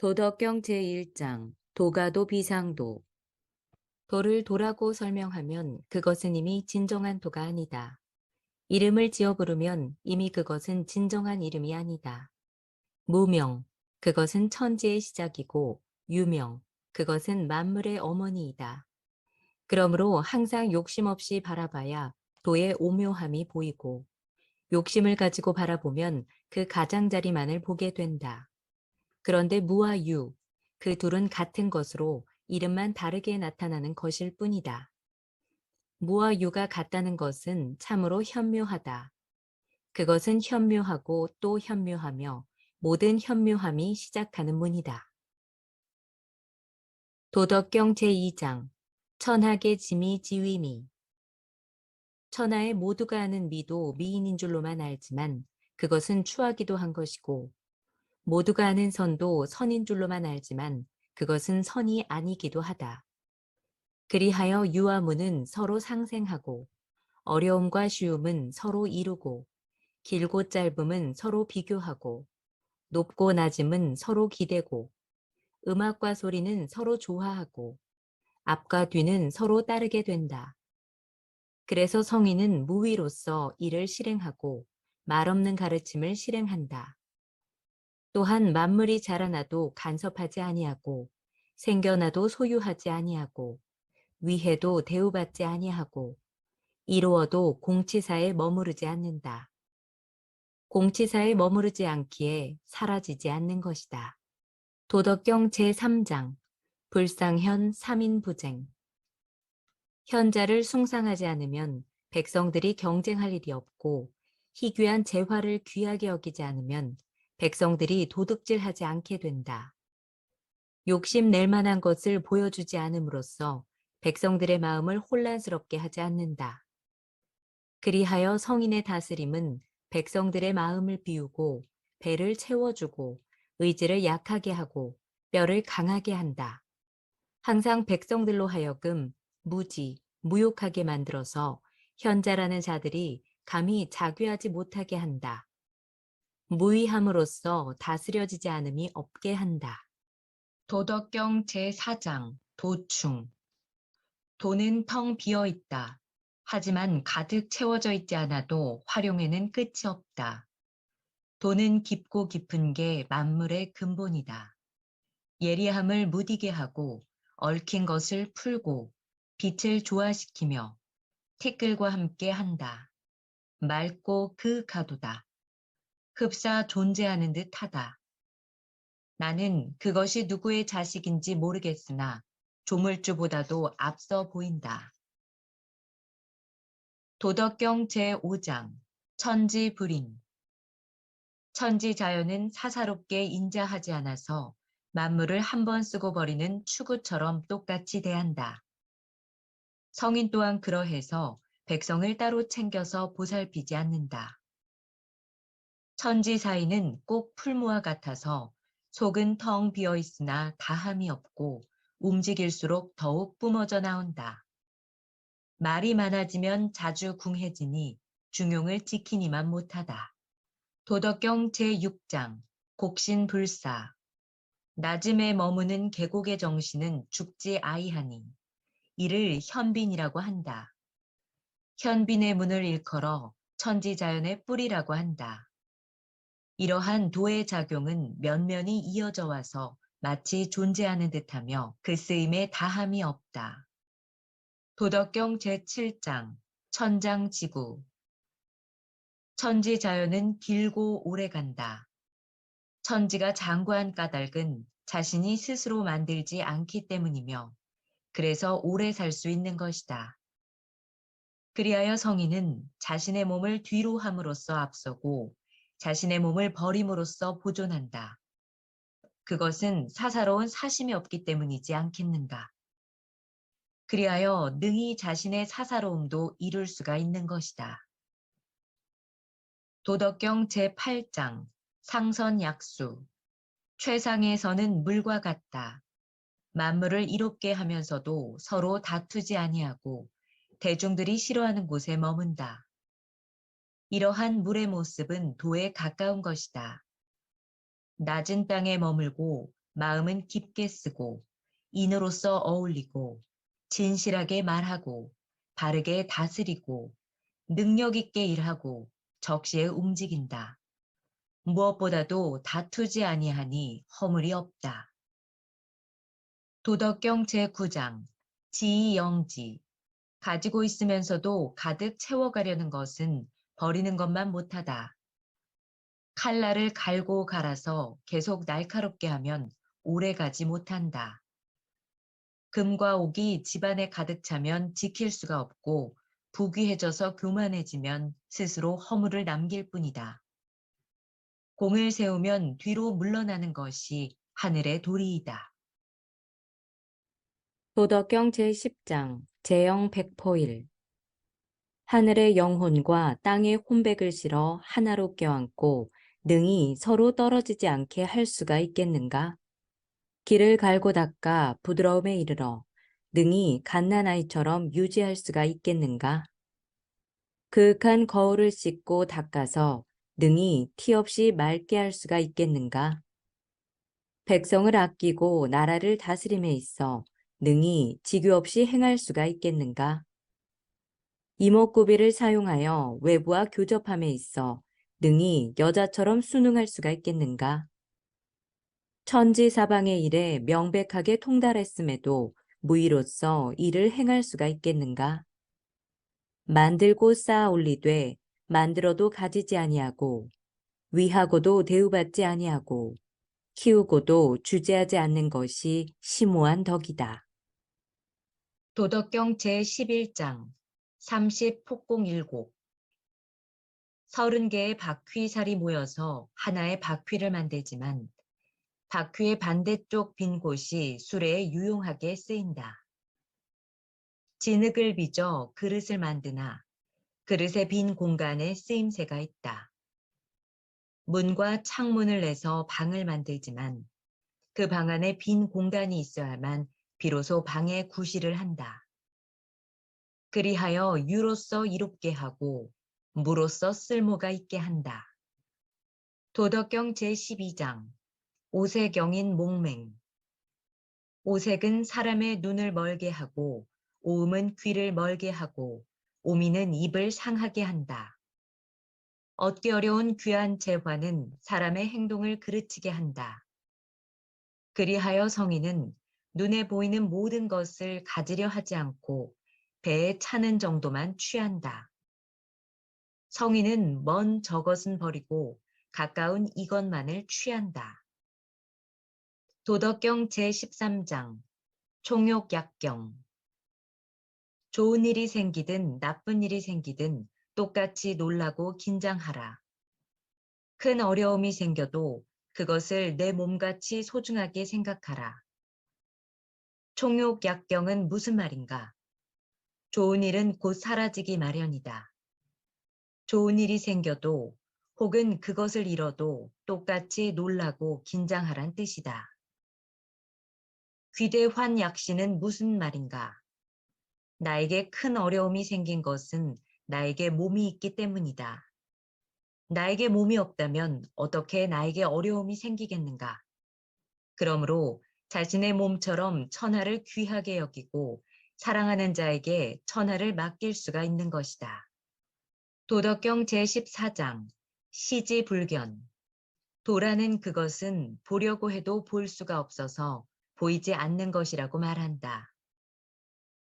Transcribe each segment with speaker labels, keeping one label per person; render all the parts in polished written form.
Speaker 1: 도덕경 제1장 도가도 비상도. 도를 도라고 설명하면 그것은 이미 진정한 도가 아니다. 이름을 지어 부르면 이미 그것은 진정한 이름이 아니다. 무명, 그것은 천지의 시작이고 유명, 그것은 만물의 어머니이다. 그러므로 항상 욕심 없이 바라봐야 도의 오묘함이 보이고, 욕심을 가지고 바라보면 그 가장자리만을 보게 된다. 그런데 무와 유, 그 둘은 같은 것으로 이름만 다르게 나타나는 것일 뿐이다. 무와 유가 같다는 것은 참으로 현묘하다. 그것은 현묘하고 또 현묘하며 모든 현묘함이 시작하는 문이다. 도덕경 제2장 천하의 지미 지위미. 천하의 모두가 아는 미도 미인인 줄로만 알지만 그것은 추하기도 한 것이고, 모두가 아는 선도 선인 줄로만 알지만 그것은 선이 아니기도 하다. 그리하여 유와 무는 서로 상생하고, 어려움과 쉬움은 서로 이루고, 길고 짧음은 서로 비교하고, 높고 낮음은 서로 기대고, 음악과 소리는 서로 조화하고, 앞과 뒤는 서로 따르게 된다. 그래서 성인은 무위로서 이를 실행하고 말 없는 가르침을 실행한다. 또한 만물이 자라나도 간섭하지 아니하고, 생겨나도 소유하지 아니하고, 위해도 대우받지 아니하고, 이루어도 공치사에 머무르지 않는다. 공치사에 머무르지 않기에 사라지지 않는 것이다. 도덕경 제3장 불상현 삼인부쟁. 현자를 숭상하지 않으면 백성들이 경쟁할 일이 없고, 희귀한 재화를 귀하게 여기지 않으면 백성들이 도둑질하지 않게 된다. 욕심 낼 만한 것을 보여주지 않음으로써 백성들의 마음을 혼란스럽게 하지 않는다. 그리하여 성인의 다스림은 백성들의 마음을 비우고 배를 채워주고 의지를 약하게 하고 뼈를 강하게 한다. 항상 백성들로 하여금 무지, 무욕하게 만들어서 현자라는 자들이 감히 자귀하지 못하게 한다. 무의함으로써 다스려지지 않음이 없게 한다. 도덕경 제4장 도충. 도는 텅 비어 있다. 하지만 가득 채워져 있지 않아도 활용에는 끝이 없다. 도는 깊고 깊은 게 만물의 근본이다. 예리함을 무디게 하고 얽힌 것을 풀고 빛을 조화시키며 티끌과 함께 한다. 맑고 그윽하도다. 흡사 존재하는 듯 하다. 나는 그것이 누구의 자식인지 모르겠으나 조물주보다도 앞서 보인다. 도덕경 제5장 천지불인. 천지자연은 사사롭게 인자하지 않아서 만물을 한 번 쓰고 버리는 추구처럼 똑같이 대한다. 성인 또한 그러해서 백성을 따로 챙겨서 보살피지 않는다. 천지사이는 꼭 풀무와 같아서 속은 텅 비어 있으나 다함이 없고 움직일수록 더욱 뿜어져 나온다. 말이 많아지면 자주 궁해지니 중용을 지키니만 못하다. 도덕경 제6장 곡신불사. 낮음에 머무는 계곡의 정신은 죽지 아이하니 이를 현빈이라고 한다. 현빈의 문을 일컬어 천지자연의 뿌리라고 한다. 이러한 도의 작용은 면면이 이어져 와서 마치 존재하는 듯하며 그 쓰임에 다함이 없다. 도덕경 제7장 천장지구. 천지자연은 길고 오래 간다. 천지가 장구한 까닭은 자신이 스스로 만들지 않기 때문이며 그래서 오래 살 수 있는 것이다. 그리하여 성인은 자신의 몸을 뒤로 함으로써 앞서고 자신의 몸을 버림으로써 보존한다. 그것은 사사로운 사심이 없기 때문이지 않겠는가. 그리하여 능히 자신의 사사로움도 이룰 수가 있는 것이다. 도덕경 제8장 상선약수. 최상에서는 물과 같다. 만물을 이롭게 하면서도 서로 다투지 아니하고 대중들이 싫어하는 곳에 머문다. 이러한 물의 모습은 도에 가까운 것이다. 낮은 땅에 머물고
Speaker 2: 마음은 깊게 쓰고 인으로서 어울리고 진실하게 말하고 바르게 다스리고 능력 있게 일하고 적시에 움직인다. 무엇보다도 다투지 아니하니 허물이 없다. 도덕경 제9장 지이영지 가지고 있으면서도 가득 채워가려는 것은 버리는 것만 못하다. 칼날을 갈고 갈아서 계속 날카롭게 하면 오래 가지 못한다. 금과 옥이 집안에 가득 차면 지킬 수가 없고 부귀해져서 교만해지면 스스로 허물을 남길 뿐이다. 공을 세우면 뒤로 물러나는 것이 하늘의 도리이다.
Speaker 1: 도덕경 제10장 제영 백포일 하늘의 영혼과 땅의 혼백을 실어 하나로 껴안고 능히 서로 떨어지지 않게 할 수가 있겠는가? 길을 갈고 닦아 부드러움에 이르러 능히 갓난아이처럼 유지할 수가 있겠는가? 그윽한 거울을 씻고 닦아서 능히 티 없이 맑게 할 수가 있겠는가? 백성을 아끼고 나라를 다스림에 있어 능히 지교 없이 행할 수가 있겠는가? 이목구비를 사용하여 외부와 교접함에 있어 능히 여자처럼 순응할 수가 있겠는가? 천지사방의 일에 명백하게 통달했음에도 무의로서 일을 행할 수가 있겠는가? 만들고 쌓아 올리되 만들어도 가지지 아니하고 위하고도 대우받지 아니하고 키우고도 주제하지 않는 것이 심오한 덕이다.
Speaker 2: 도덕경 제11장 30폭공일곡 30개의 바퀴살이 모여서 하나의 바퀴를 만들지만 바퀴의 반대쪽 빈 곳이 수레에 유용하게 쓰인다. 진흙을 빚어 그릇을 만드나 그릇의 빈 공간에 쓰임새가 있다. 문과 창문을 내서 방을 만들지만 그 방 안에 빈 공간이 있어야만 비로소 방에 구실을 한다. 그리하여 유로서 이롭게 하고 무로서 쓸모가 있게 한다. 도덕경 제12장 오색경인 몽맹 오색은 사람의 눈을 멀게 하고 오음은 귀를 멀게 하고 오미는 입을 상하게 한다. 얻기 어려운 귀한 재화는 사람의 행동을 그르치게 한다. 그리하여 성인은 눈에 보이는 모든 것을 가지려 하지 않고 배에 차는 정도만 취한다. 성인은 먼 저것은 버리고 가까운 이것만을 취한다. 도덕경 제13장 총욕약경 좋은 일이 생기든 나쁜 일이 생기든 똑같이 놀라고 긴장하라. 큰 어려움이 생겨도 그것을 내 몸같이 소중하게 생각하라. 총욕약경은 무슨 말인가? 좋은 일은 곧 사라지기 마련이다. 좋은 일이 생겨도 혹은 그것을 잃어도 똑같이 놀라고 긴장하란 뜻이다. 귀대환약시는 무슨 말인가? 나에게 큰 어려움이 생긴 것은 나에게 몸이 있기 때문이다. 나에게 몸이 없다면 어떻게 나에게 어려움이 생기겠는가? 그러므로 자신의 몸처럼 천하를 귀하게 여기고 사랑하는 자에게 천하를 맡길 수가 있는 것이다. 도덕경 제14장 시지불견 도라는 그것은 보려고 해도 볼 수가 없어서 보이지 않는 것이라고 말한다.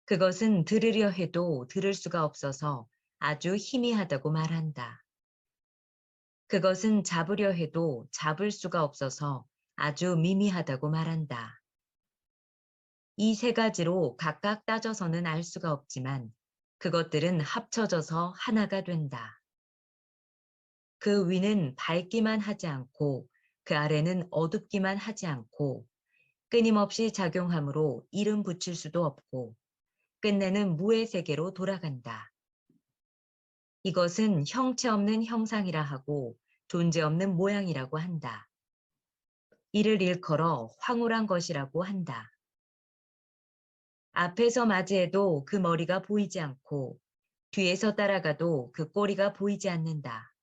Speaker 2: 그것은 들으려 해도 들을 수가 없어서 아주 희미하다고 말한다. 그것은 잡으려 해도 잡을 수가 없어서 아주 미미하다고 말한다. 이 세 가지로 각각 따져서는 알 수가 없지만 그것들은 합쳐져서 하나가 된다. 그 위는 밝기만 하지 않고 그 아래는 어둡기만 하지 않고 끊임없이 작용하므로 이름 붙일 수도 없고 끝내는 무의 세계로 돌아간다. 이것은 형체 없는 형상이라 하고 존재 없는 모양이라고 한다. 이를 일컬어 황홀한 것이라고 한다. 앞에서 맞이해도 그 머리가 보이지 않고 뒤에서 따라가도 그 꼬리가 보이지 않는다.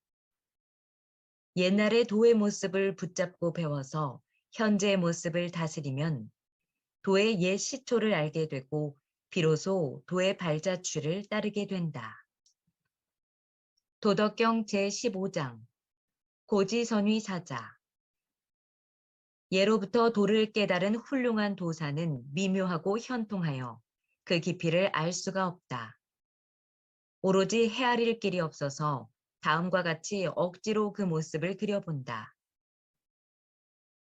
Speaker 2: 옛날의 도의 모습을 붙잡고 배워서 현재의 모습을 다스리면 도의 옛 시초를 알게 되고 비로소 도의 발자취를 따르게 된다. 도덕경 제15장 고지선위 사자. 예로부터 도를 깨달은 훌륭한 도사는 미묘하고 현통하여 그 깊이를 알 수가 없다. 오로지 헤아릴 길이 없어서 다음과 같이 억지로 그 모습을 그려본다.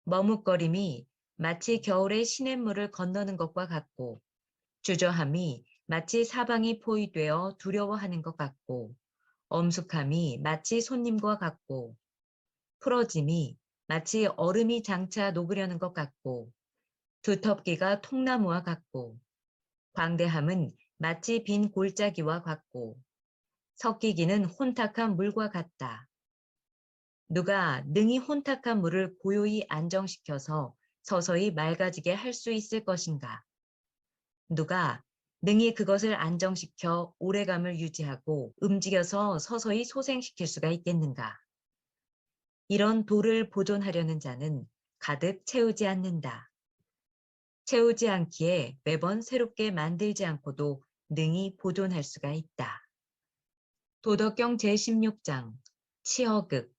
Speaker 2: 머뭇거림이 마치 겨울에 시냇물을 건너는 것과 같고, 주저함이 마치 사방이 포위되어 두려워하는 것 같고, 엄숙함이 마치 손님과 같고, 풀어짐이 마치 얼음이 장차 녹으려는 것 같고, 두텁기가 통나무와 같고, 광대함은 마치 빈 골짜기와 같고, 섞이기는 혼탁한 물과 같다. 누가 능히 혼탁한 물을 고요히 안정시켜서 서서히 맑아지게 할 수 있을 것인가? 누가 능히 그것을 안정시켜 오래감을 유지하고 움직여서 서서히 소생시킬 수가 있겠는가? 이런 도를 보존하려는 자는 가득 채우지 않는다. 채우지 않기에 매번 새롭게 만들지 않고도 능히 보존할 수가 있다. 도덕경 제16장 치어극.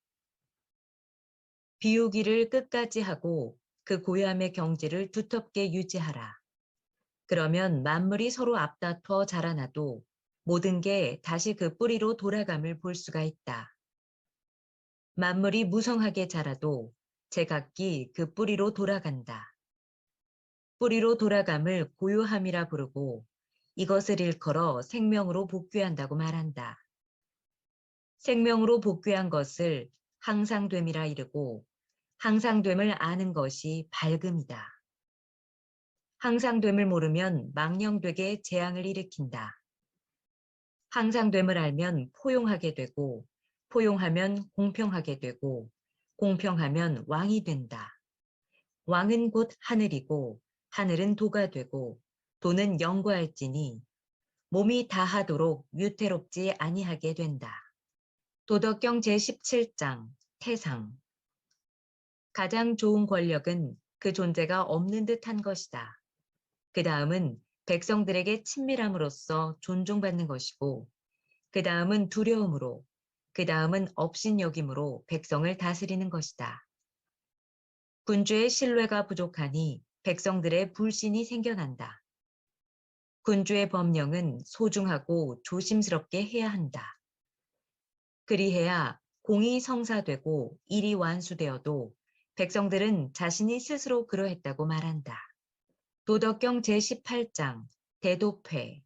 Speaker 2: 비우기를 끝까지 하고 그 고요함의 경지를 두텁게 유지하라. 그러면 만물이 서로 앞다퉈 자라나도 모든 게 다시 그 뿌리로 돌아감을 볼 수가 있다. 만물이 무성하게 자라도 제각기 그 뿌리로 돌아간다. 뿌리로 돌아감을 고요함이라 부르고 이것을 일컬어 생명으로 복귀한다고 말한다. 생명으로 복귀한 것을 항상됨이라 이르고 항상됨을 아는 것이 밝음이다. 항상됨을 모르면 망령되게 재앙을 일으킨다. 항상됨을 알면 포용하게 되고 포용하면 공평하게 되고 공평하면 왕이 된다. 왕은 곧 하늘이고 하늘은 도가 되고 도는 영구할지니 몸이 다하도록 유태롭지 아니하게 된다. 도덕경 제17장 태상. 가장 좋은 권력은 그 존재가 없는 듯한 것이다. 그 다음은 백성들에게 친밀함으로써 존중받는 것이고, 그 다음은 두려움으로, 그 다음은 업신여김으로 백성을 다스리는 것이다. 군주의 신뢰가 부족하니 백성들의 불신이 생겨난다. 군주의 법령은 소중하고 조심스럽게 해야 한다. 그리해야 공이 성사되고 일이 완수되어도 백성들은 자신이 스스로 그러했다고 말한다. 도덕경 제18장 대도폐.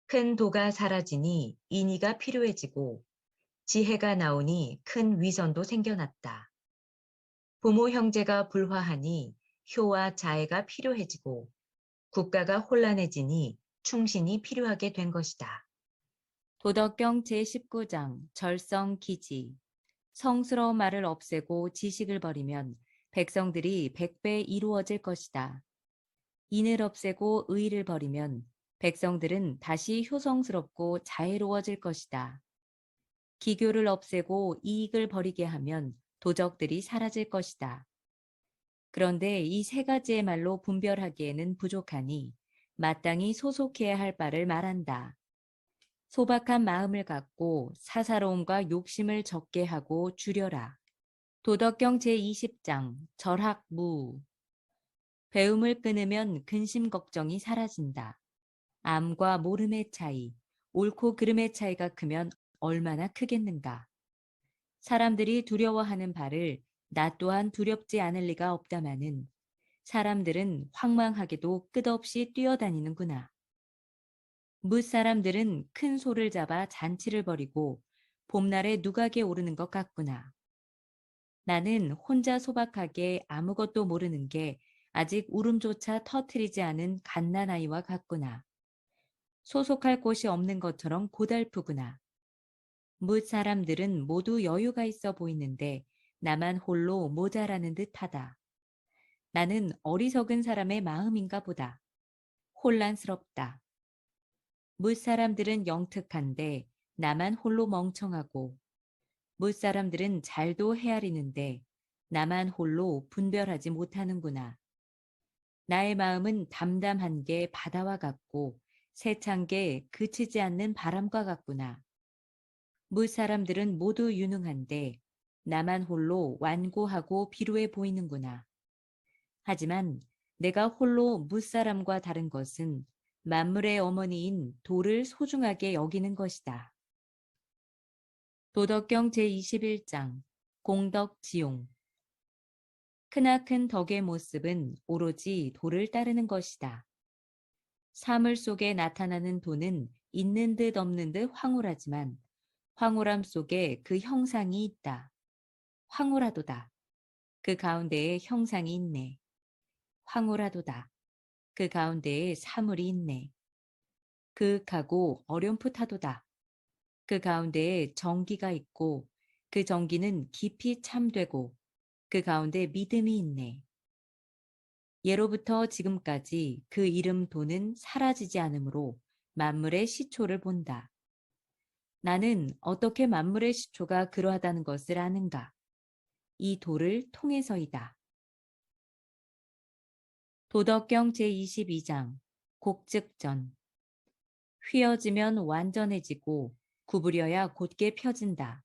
Speaker 2: 큰 도가 사라지니 인의가 필요해지고 지혜가 나오니 큰 위선도 생겨났다. 부모 형제가 불화하니 효와 자애가 필요해지고 국가가 혼란해지니 충신이 필요하게 된 것이다.
Speaker 1: 도덕경 제19장 절성기지. 성스러운 말을 없애고 지식을 버리면 백성들이 100배 이루어질 것이다. 인을 없애고 의를 버리면 백성들은 다시 효성스럽고 자애로워질 것이다. 기교를 없애고 이익을 버리게 하면 도적들이 사라질 것이다. 그런데 이 세 가지의 말로 분별하기에는 부족하니 마땅히 소속해야 할 바를 말한다. 소박한 마음을 갖고 사사로움과 욕심을 적게 하고 줄여라. 도덕경 제20장 절학무. 배움을 끊으면 근심 걱정이 사라진다. 암과 모름의 차이, 옳고 그름의 차이가 크면 얼마나 크겠는가. 사람들이 두려워하는 바를 나 또한 두렵지 않을 리가 없다마는 사람들은 황망하게도 끝없이 뛰어다니는구나. 뭇사람들은 큰 소를 잡아 잔치를 벌이고 봄날에 누각에 오르는 것 같구나. 나는 혼자 소박하게 아무것도 모르는 게 아직 울음조차 터트리지 않은 갓난아이와 같구나. 소속할 곳이 없는 것처럼 고달프구나. 뭇 사람들은 모두 여유가 있어 보이는데 나만 홀로 모자라는 듯하다. 나는 어리석은 사람의 마음인가 보다. 혼란스럽다. 뭇 사람들은 영특한데 나만 홀로 멍청하고 뭇 사람들은 잘도 헤아리는데 나만 홀로 분별하지 못하는구나. 나의 마음은 담담한 게 바다와 같고 세찬 게 그치지 않는 바람과 같구나. 무사람들은 모두 유능한데 나만 홀로 완고하고 비루해 보이는구나. 하지만 내가 홀로 무사람과 다른 것은 만물의 어머니인 도를 소중하게 여기는 것이다. 도덕경 제21장 공덕지용. 크나큰 덕의 모습은 오로지 도를 따르는 것이다. 사물 속에 나타나는 도는 있는 듯 없는 듯 황홀하지만 황홀함 속에 그 형상이 있다. 황홀하도다. 그 가운데에 형상이 있네. 황홀하도다. 그 가운데에 사물이 있네. 그윽하고 어렴풋하도다. 그 가운데에 정기가 있고 그 정기는 깊이 참되고 그 가운데 믿음이 있네. 예로부터 지금까지 그 이름 도는 사라지지 않으므로 만물의 시초를 본다. 나는 어떻게 만물의 시초가 그러하다는 것을 아는가? 이 도를 통해서이다. 도덕경 제22장 곡즉전. 휘어지면 완전해지고 구부려야 곧게 펴진다.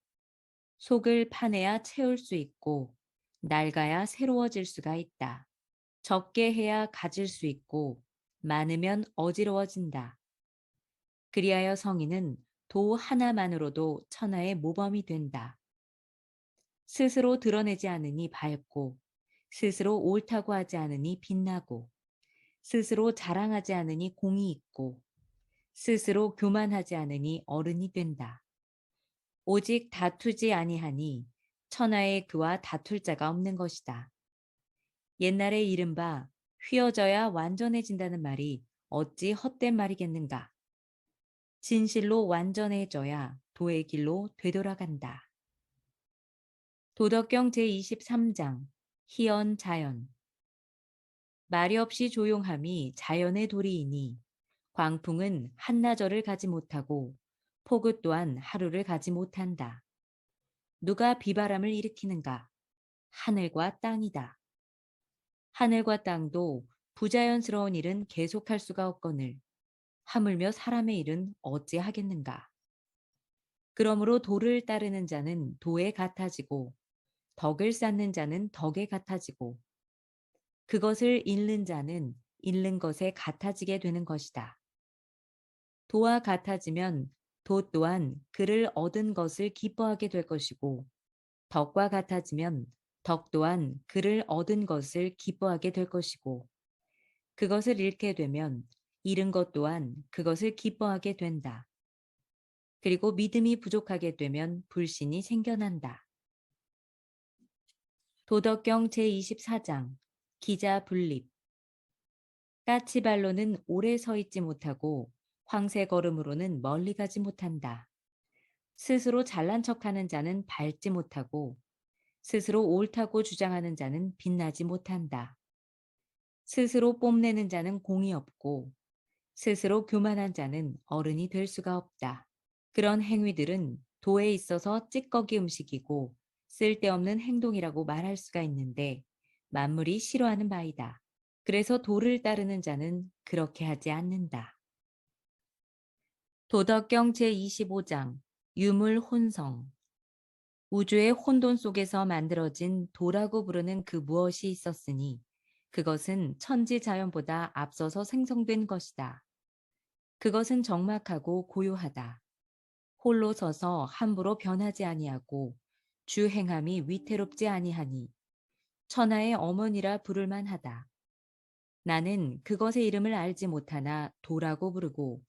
Speaker 1: 속을 파내야 채울 수 있고 낡아야 새로워질 수가 있다. 적게 해야 가질 수 있고 많으면 어지러워진다. 그리하여 성인은 도 하나만으로도 천하의 모범이 된다. 스스로 드러내지 않으니 밝고 스스로 옳다고 하지 않으니 빛나고 스스로 자랑하지 않으니 공이 있고 스스로 교만하지 않으니 어른이 된다. 오직 다투지 아니하니 천하에 그와 다툴 자가 없는 것이다. 옛날에 이른바 휘어져야 완전해진다는 말이 어찌 헛된 말이겠는가. 진실로 완전해져야 도의 길로 되돌아간다. 도덕경 제23장 희언자연. 말이 없이 조용함이 자연의 도리이니 광풍은 한나절을 가지 못하고 폭우 또한 하루를 가지 못한다. 누가 비바람을 일으키는가? 하늘과 땅이다. 하늘과 땅도 부자연스러운 일은 계속할 수가 없거늘 하물며 사람의 일은 어찌 하겠는가? 그러므로 도를 따르는 자는 도에 같아지고 덕을 쌓는 자는 덕에 같아지고 그것을 잃는 자는 잃는 것에 같아지게 되는 것이다. 도와 같아지면 도 또한 그를 얻은 것을 기뻐하게 될 것이고 덕과 같아지면 덕 또한 그를 얻은 것을 기뻐하게 될 것이고 그것을 잃게 되면 잃은 것 또한 그것을 기뻐하게 된다. 그리고 믿음이 부족하게 되면 불신이 생겨난다. 도덕경 제24장 기자 분립. 까치발로는 오래 서 있지 못하고 황새 걸음으로는 멀리 가지 못한다. 스스로 잘난 척하는 자는 밟지 못하고 스스로 옳다고 주장하는 자는 빛나지 못한다. 스스로 뽐내는 자는 공이 없고 스스로 교만한 자는 어른이 될 수가 없다. 그런 행위들은 도에 있어서 찌꺼기 음식이고 쓸데없는 행동이라고 말할 수가 있는데 만물이 싫어하는 바이다. 그래서 도를 따르는 자는 그렇게 하지 않는다. 도덕경 제25장 유물혼성. 우주의 혼돈 속에서 만들어진 도라고 부르는 그 무엇이 있었으니 그것은 천지자연보다 앞서서 생성된 것이다. 그것은 적막하고 고요하다. 홀로 서서 함부로 변하지 아니하고 주행함이 위태롭지 아니하니 천하의 어머니라 부를 만하다. 나는 그것의 이름을 알지 못하나 도라고 부르고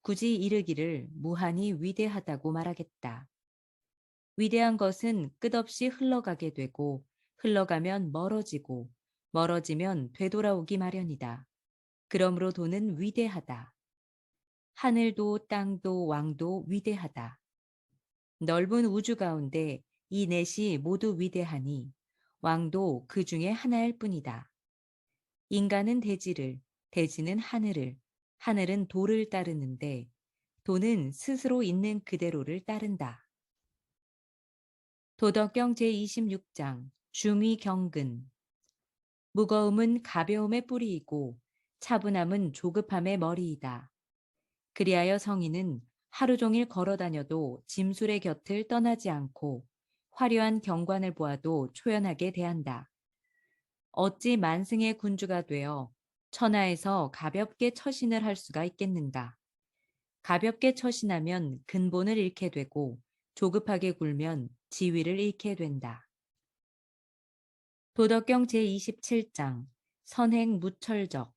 Speaker 1: 굳이 이르기를 무한히 위대하다고 말하겠다. 위대한 것은 끝없이 흘러가게 되고 흘러가면 멀어지고 멀어지면 되돌아오기 마련이다. 그러므로 도는 위대하다. 하늘도 땅도 왕도 위대하다. 넓은 우주 가운데 이 넷이 모두 위대하니 왕도 그 중에 하나일 뿐이다. 인간은 대지를, 대지는 하늘을, 하늘은 도를 따르는데 도는 스스로 있는 그대로를 따른다. 도덕경 제26장 중위 경근. 무거움은 가벼움의 뿌리이고 차분함은 조급함의 머리이다. 그리하여 성인은 하루 종일 걸어 다녀도 짐술의 곁을 떠나지 않고 화려한 경관을 보아도 초연하게 대한다. 어찌 만승의 군주가 되어 천하에서 가볍게 처신을 할 수가 있겠는가? 가볍게 처신하면 근본을 잃게 되고 조급하게 굴면 지위를 잃게 된다. 도덕경 제27장 선행 무철적.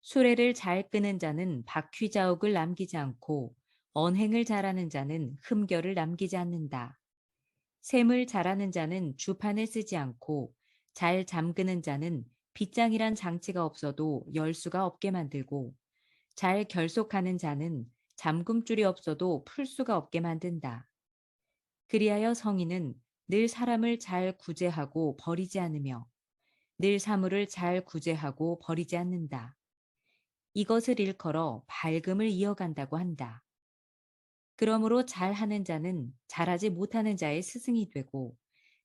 Speaker 1: 수레를 잘 끄는 자는 바퀴자욱을 남기지 않고 언행을 잘하는 자는 흠결을 남기지 않는다. 셈을 잘하는 자는 주판을 쓰지 않고 잘 잠그는 자는 빗장이란 장치가 없어도 열 수가 없게 만들고 잘 결속하는 자는 잠금줄이 없어도 풀 수가 없게 만든다. 그리하여 성인은 늘 사람을 잘 구제하고 버리지 않으며 늘 사물을 잘 구제하고 버리지 않는다. 이것을 일컬어 밝음을 이어간다고 한다. 그러므로 잘하는 자는 잘하지 못하는 자의 스승이 되고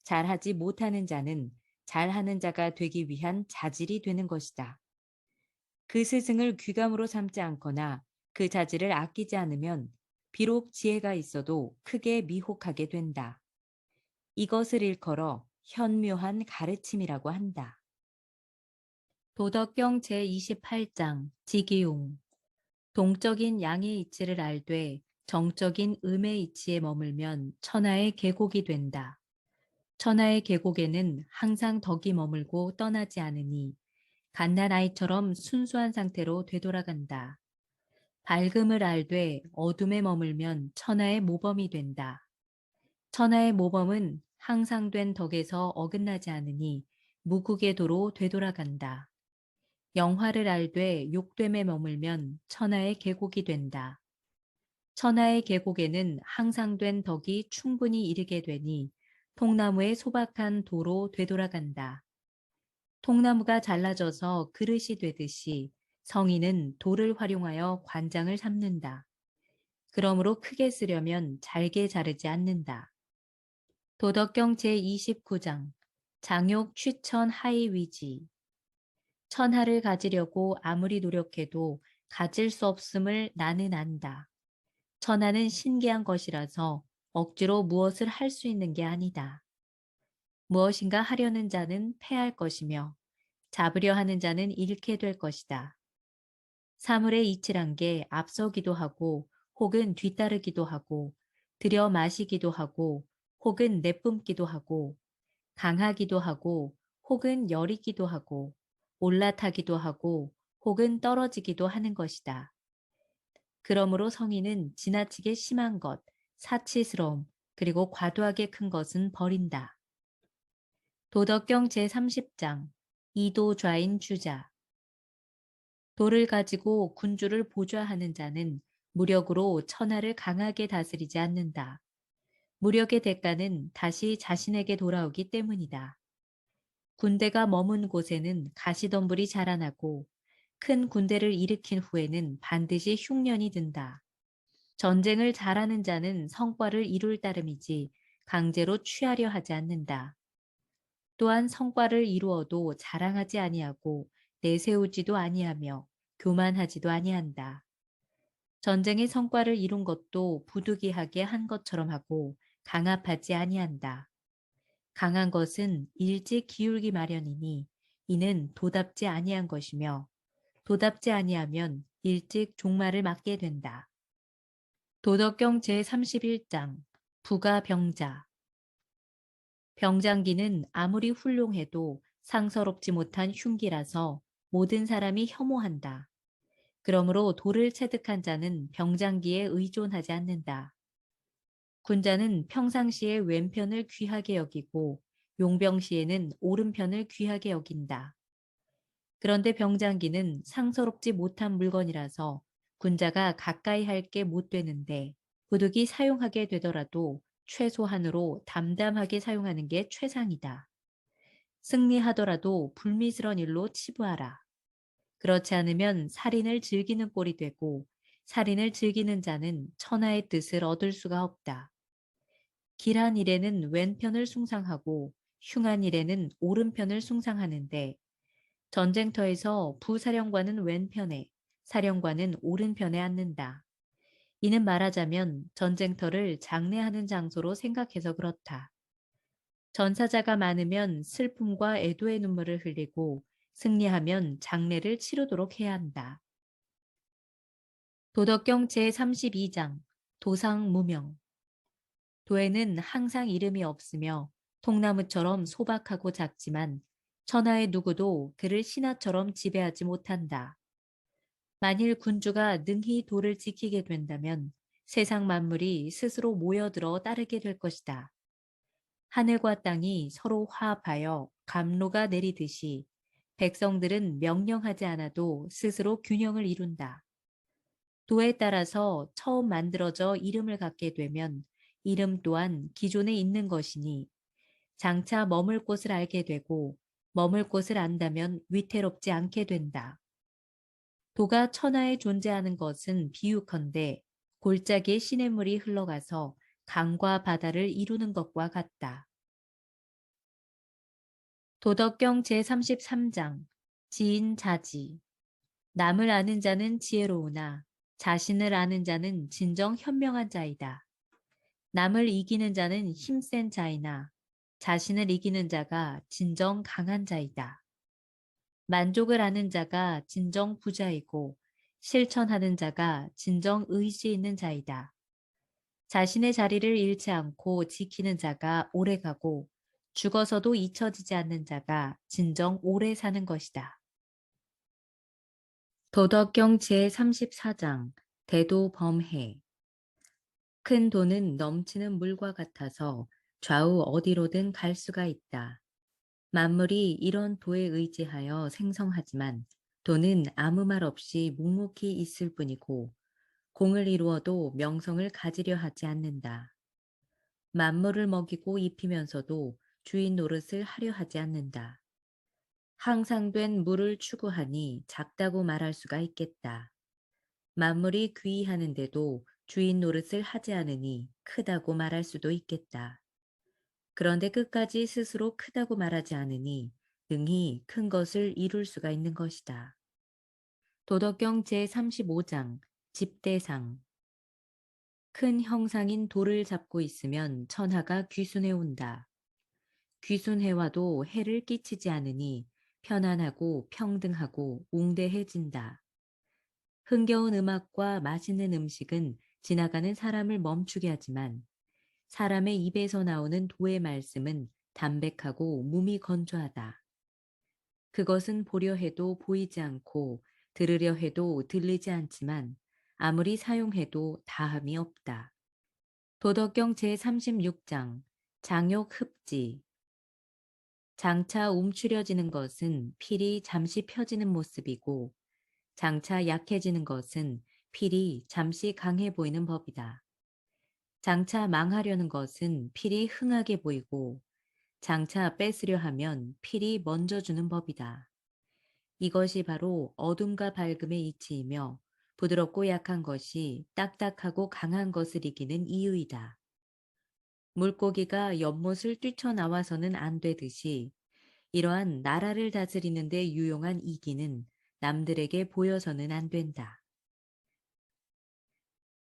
Speaker 1: 잘하지 못하는 자는 잘하는 자가 되기 위한 자질이 되는 것이다. 그 스승을 귀감으로 삼지 않거나 그 자질을 아끼지 않으면 비록 지혜가 있어도 크게 미혹하게 된다. 이것을 일컬어 현묘한 가르침이라고 한다. 도덕경 제28장 지기용. 동적인 양의 이치를 알되 정적인 음의 이치에 머물면 천하의 계곡이 된다. 천하의 계곡에는 항상 덕이 머물고 떠나지 않으니 갓난 아이처럼 순수한 상태로 되돌아간다. 밝음을 알되 어둠에 머물면 천하의 모범이 된다. 천하의 모범은 항상 된 덕에서 어긋나지 않으니 무국의 도로 되돌아간다. 영화를 알되 욕됨에 머물면 천하의 계곡이 된다. 천하의 계곡에는 항상 된 덕이 충분히 이르게 되니 통나무의 소박한 도로 되돌아간다. 통나무가 잘라져서 그릇이 되듯이 성인은 돌을 활용하여 관장을 삼는다. 그러므로 크게 쓰려면 잘게 자르지 않는다. 도덕경 제29장 장욕 취천 하이위지. 천하를 가지려고 아무리 노력해도 가질 수 없음을 나는 안다. 천하는 신기한 것이라서 억지로 무엇을 할 수 있는 게 아니다. 무엇인가 하려는 자는 패할 것이며 잡으려 하는 자는 잃게 될 것이다. 사물의 이치란 게 앞서기도 하고 혹은 뒤따르기도 하고 들여 마시기도 하고 혹은 내뿜기도 하고 강하기도 하고 혹은 여리기도 하고 올라타기도 하고 혹은 떨어지기도 하는 것이다. 그러므로 성인은 지나치게 심한 것, 사치스러움, 그리고 과도하게 큰 것은 버린다. 도덕경 제30장 이도좌인 주자. 돌을 가지고 군주를 보좌하는 자는 무력으로 천하를 강하게 다스리지 않는다. 무력의 대가는 다시 자신에게 돌아오기 때문이다. 군대가 머문 곳에는 가시덤불이 자라나고 큰 군대를 일으킨 후에는 반드시 흉년이 든다. 전쟁을 잘하는 자는 성과를 이룰 따름이지 강제로 취하려 하지 않는다. 또한 성과를 이루어도 자랑하지 아니하고 내세우지도 아니하며 교만하지도 아니한다. 전쟁의 성과를 이룬 것도 부득이하게 한 것처럼 하고 강압하지 아니한다. 강한 것은 일찍 기울기 마련이니 이는 도답지 아니한 것이며 도답지 아니하면 일찍 종말을 맞게 된다. 도덕경 제31장 부가 병자. 병장기는 아무리 훌륭해도 상서롭지 못한 흉기라서 모든 사람이 혐오한다. 그러므로 돌을 체득한 자는 병장기에 의존하지 않는다. 군자는 평상시에 왼편을 귀하게 여기고 용병시에는 오른편을 귀하게 여긴다. 그런데 병장기는 상서롭지 못한 물건이라서 군자가 가까이 할 게 못 되는데 부득이 사용하게 되더라도 최소한으로 담담하게 사용하는 게 최상이다. 승리하더라도 불미스런 일로 치부하라. 그렇지 않으면 살인을 즐기는 꼴이 되고 살인을 즐기는 자는 천하의 뜻을 얻을 수가 없다. 길한 일에는 왼편을 숭상하고 흉한 일에는 오른편을 숭상하는데 전쟁터에서 부사령관은 왼편에, 사령관은 오른편에 앉는다. 이는 말하자면 전쟁터를 장례하는 장소로 생각해서 그렇다. 전사자가 많으면 슬픔과 애도의 눈물을 흘리고 승리하면 장례를 치르도록 해야 한다. 도덕경 제32장 도상무명. 도에는 항상 이름이 없으며 통나무처럼 소박하고 작지만 천하의 누구도 그를 신하처럼 지배하지 못한다. 만일 군주가 능히 도를 지키게 된다면 세상 만물이 스스로 모여들어 따르게 될 것이다. 하늘과 땅이 서로 화합하여 감로가 내리듯이 백성들은 명령하지 않아도 스스로 균형을 이룬다. 도에 따라서 처음 만들어져 이름을 갖게 되면 이름 또한 기존에 있는 것이니 장차 머물 곳을 알게 되고 머물 곳을 안다면 위태롭지 않게 된다. 도가 천하에 존재하는 것은 비유컨대 골짜기에 시냇물이 흘러가서 강과 바다를 이루는 것과 같다. 도덕경 제33장 지인자지. 남을 아는 자는 지혜로우나 자신을 아는 자는 진정 현명한 자이다. 남을 이기는 자는 힘센 자이나 자신을 이기는 자가 진정 강한 자이다. 만족을 아는 자가 진정 부자이고 실천하는 자가 진정 의지 있는 자이다. 자신의 자리를 잃지 않고 지키는 자가 오래가고 죽어서도 잊혀지지 않는 자가 진정 오래 사는 것이다. 도덕경 제34장 대도범해. 큰 도는 넘치는 물과 같아서 좌우 어디로든 갈 수가 있다. 만물이 이런 도에 의지하여 생성하지만 도는 아무 말 없이 묵묵히 있을 뿐이고 공을 이루어도 명성을 가지려 하지 않는다. 만물을 먹이고 입히면서도 주인 노릇을 하려 하지 않는다. 항상된 물을 추구하니 작다고 말할 수가 있겠다. 만물이 귀의하는데도 주인 노릇을 하지 않으니 크다고 말할 수도 있겠다. 그런데 끝까지 스스로 크다고 말하지 않으니 능히 큰 것을 이룰 수가 있는 것이다. 도덕경 제35장 집대상. 큰 형상인 돌을 잡고 있으면 천하가 귀순해 온다. 귀순해와도 해를 끼치지 않으니 편안하고 평등하고 웅대해진다. 흥겨운 음악과 맛있는 음식은 지나가는 사람을 멈추게 하지만 사람의 입에서 나오는 도의 말씀은 담백하고 몸이 건조하다. 그것은 보려 해도 보이지 않고 들으려 해도 들리지 않지만 아무리 사용해도 다함이 없다. 도덕경 제36장 장욕 흡지. 장차 움츠려지는 것은 필이 잠시 펴지는 모습이고 장차 약해지는 것은 필이 잠시 강해 보이는 법이다. 장차 망하려는 것은 필이 흥하게 보이고 장차 뺏으려 하면 필이 먼저 주는 법이다. 이것이 바로 어둠과 밝음의 이치이며 부드럽고 약한 것이 딱딱하고 강한 것을 이기는 이유이다. 물고기가 연못을 뛰쳐나와서는 안 되듯이 이러한 나라를 다스리는 데 유용한 이기는 남들에게 보여서는 안 된다.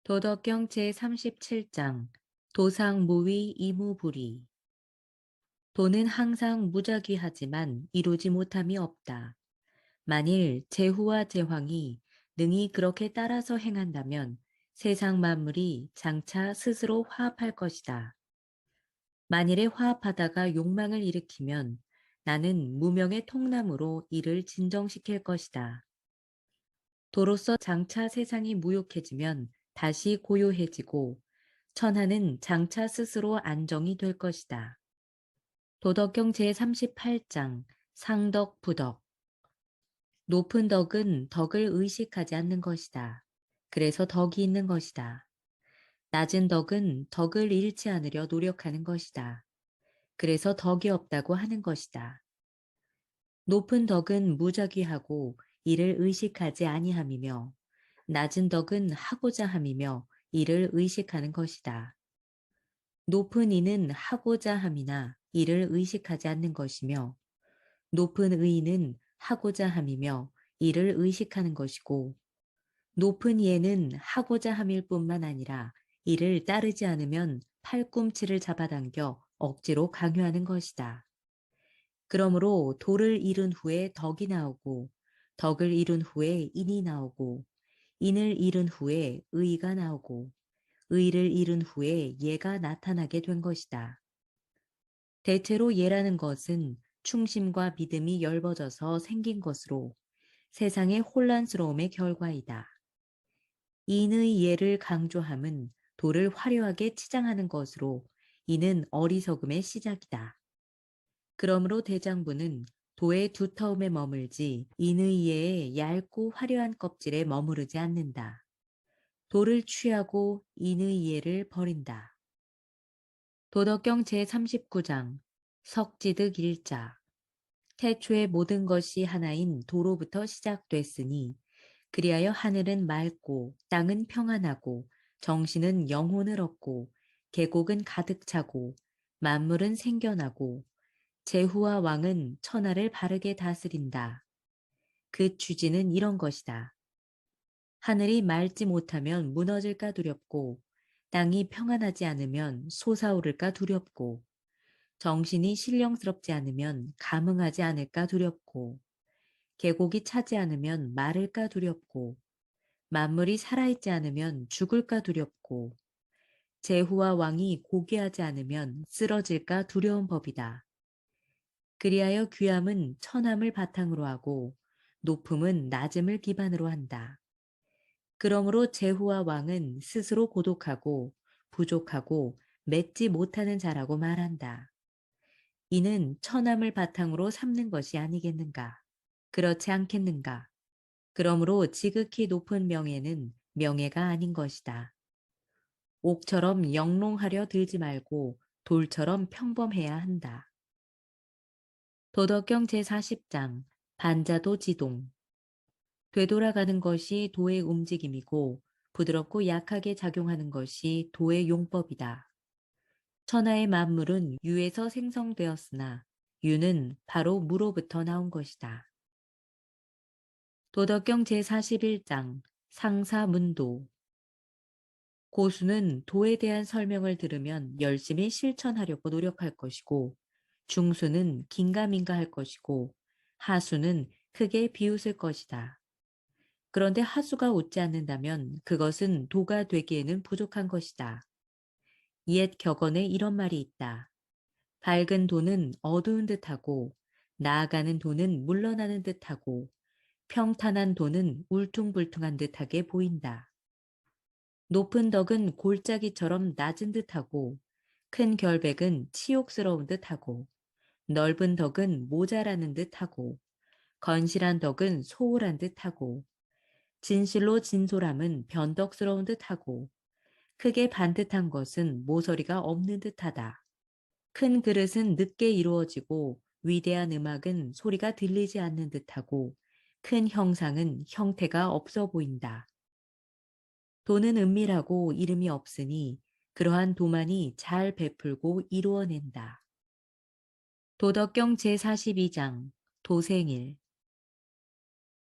Speaker 1: 도덕경 제37장 도상무위 이무불이. 도는 항상 무작위하지만 이루지 못함이 없다. 만일 제후와 제황이 능히 그렇게 따라서 행한다면 세상 만물이 장차 스스로 화합할 것이다. 만일에 화합하다가 욕망을 일으키면 나는 무명의 통나무로 이를 진정시킬 것이다. 도로서 장차 세상이 무욕해지면 다시 고요해지고 천하는 장차 스스로 안정이 될 것이다. 도덕경 제38장 상덕부덕. 높은 덕은 덕을 의식하지 않는 것이다. 그래서 덕이 있는 것이다. 낮은 덕은 덕을 잃지 않으려 노력하는 것이다. 그래서 덕이 없다고 하는 것이다. 높은 덕은 무작위하고 이를 의식하지 아니함이며 낮은 덕은 하고자 함이며 이를 의식하는 것이다. 높은 이는 하고자 함이나 이를 의식하지 않는 것이며 높은 의는 하고자 함이며 이를 의식하는 것이고 높은 예는 하고자 함일 뿐만 아니라 이를 따르지 않으면 팔꿈치를 잡아당겨 억지로 강요하는 것이다. 그러므로 도를 이룬 후에 덕이 나오고 덕을 이룬 후에 인이 나오고 인을 이룬 후에 의가 나오고 의를 이룬 후에 예가 나타나게 된 것이다. 대체로 예라는 것은 충심과 믿음이 엷어져서 생긴 것으로 세상의 혼란스러움의 결과이다. 인의 예를 강조함은 도를 화려하게 치장하는 것으로 이는 어리석음의 시작이다. 그러므로 대장부는 도의 두터움에 머물지 인의 예의 얇고 화려한 껍질에 머무르지 않는다. 도를 취하고 인의 예를 버린다. 도덕경 제39장 석지득 일자 태초의 모든 것이 하나인 도로부터 시작됐으니 그리하여 하늘은 맑고 땅은 평안하고 정신은 영혼을 얻고 계곡은 가득 차고 만물은 생겨나고 제후와 왕은 천하를 바르게 다스린다. 그 취지는 이런 것이다. 하늘이 맑지 못하면 무너질까 두렵고 땅이 평안하지 않으면 솟아오를까 두렵고 정신이 신령스럽지 않으면 감흥하지 않을까 두렵고 계곡이 차지 않으면 마를까 두렵고 만물이 살아있지 않으면 죽을까 두렵고 제후와 왕이 고귀하지 않으면 쓰러질까 두려운 법이다. 그리하여 귀함은 천함을 바탕으로 하고 높음은 낮음을 기반으로 한다. 그러므로 제후와 왕은 스스로 고독하고 부족하고 맺지 못하는 자라고 말한다. 이는 천함을 바탕으로 삼는 것이 아니겠는가? 그렇지 않겠는가? 그러므로 지극히 높은 명예는 명예가 아닌 것이다. 옥처럼 영롱하려 들지 말고 돌처럼 평범해야 한다. 도덕경 제40장 반자도 지동 되돌아가는 것이 도의 움직임이고 부드럽고 약하게 작용하는 것이 도의 용법이다. 천하의 만물은 유에서 생성되었으나 유는 바로 무로부터 나온 것이다. 도덕경 제41장 상사문도 고수는 도에 대한 설명을 들으면 열심히 실천하려고 노력할 것이고 중수는 긴가민가 할 것이고 하수는 크게 비웃을 것이다. 그런데 하수가 웃지 않는다면 그것은 도가 되기에는 부족한 것이다. 옛 격언에 이런 말이 있다. 밝은 도는 어두운 듯하고 나아가는 도는 물러나는 듯하고 평탄한 도는 울퉁불퉁한 듯하게 보인다. 높은 덕은 골짜기처럼 낮은 듯하고 큰 결백은 치욕스러운 듯하고 넓은 덕은 모자라는 듯하고 건실한 덕은 소홀한 듯하고 진실로 진솔함은 변덕스러운 듯하고 크게 반듯한 것은 모서리가 없는 듯하다. 큰 그릇은 늦게 이루어지고 위대한 음악은 소리가 들리지 않는 듯하고 큰 형상은 형태가 없어 보인다. 도는 은밀하고 이름이 없으니 그러한 도만이 잘 베풀고 이루어낸다. 도덕경 제42장 도생일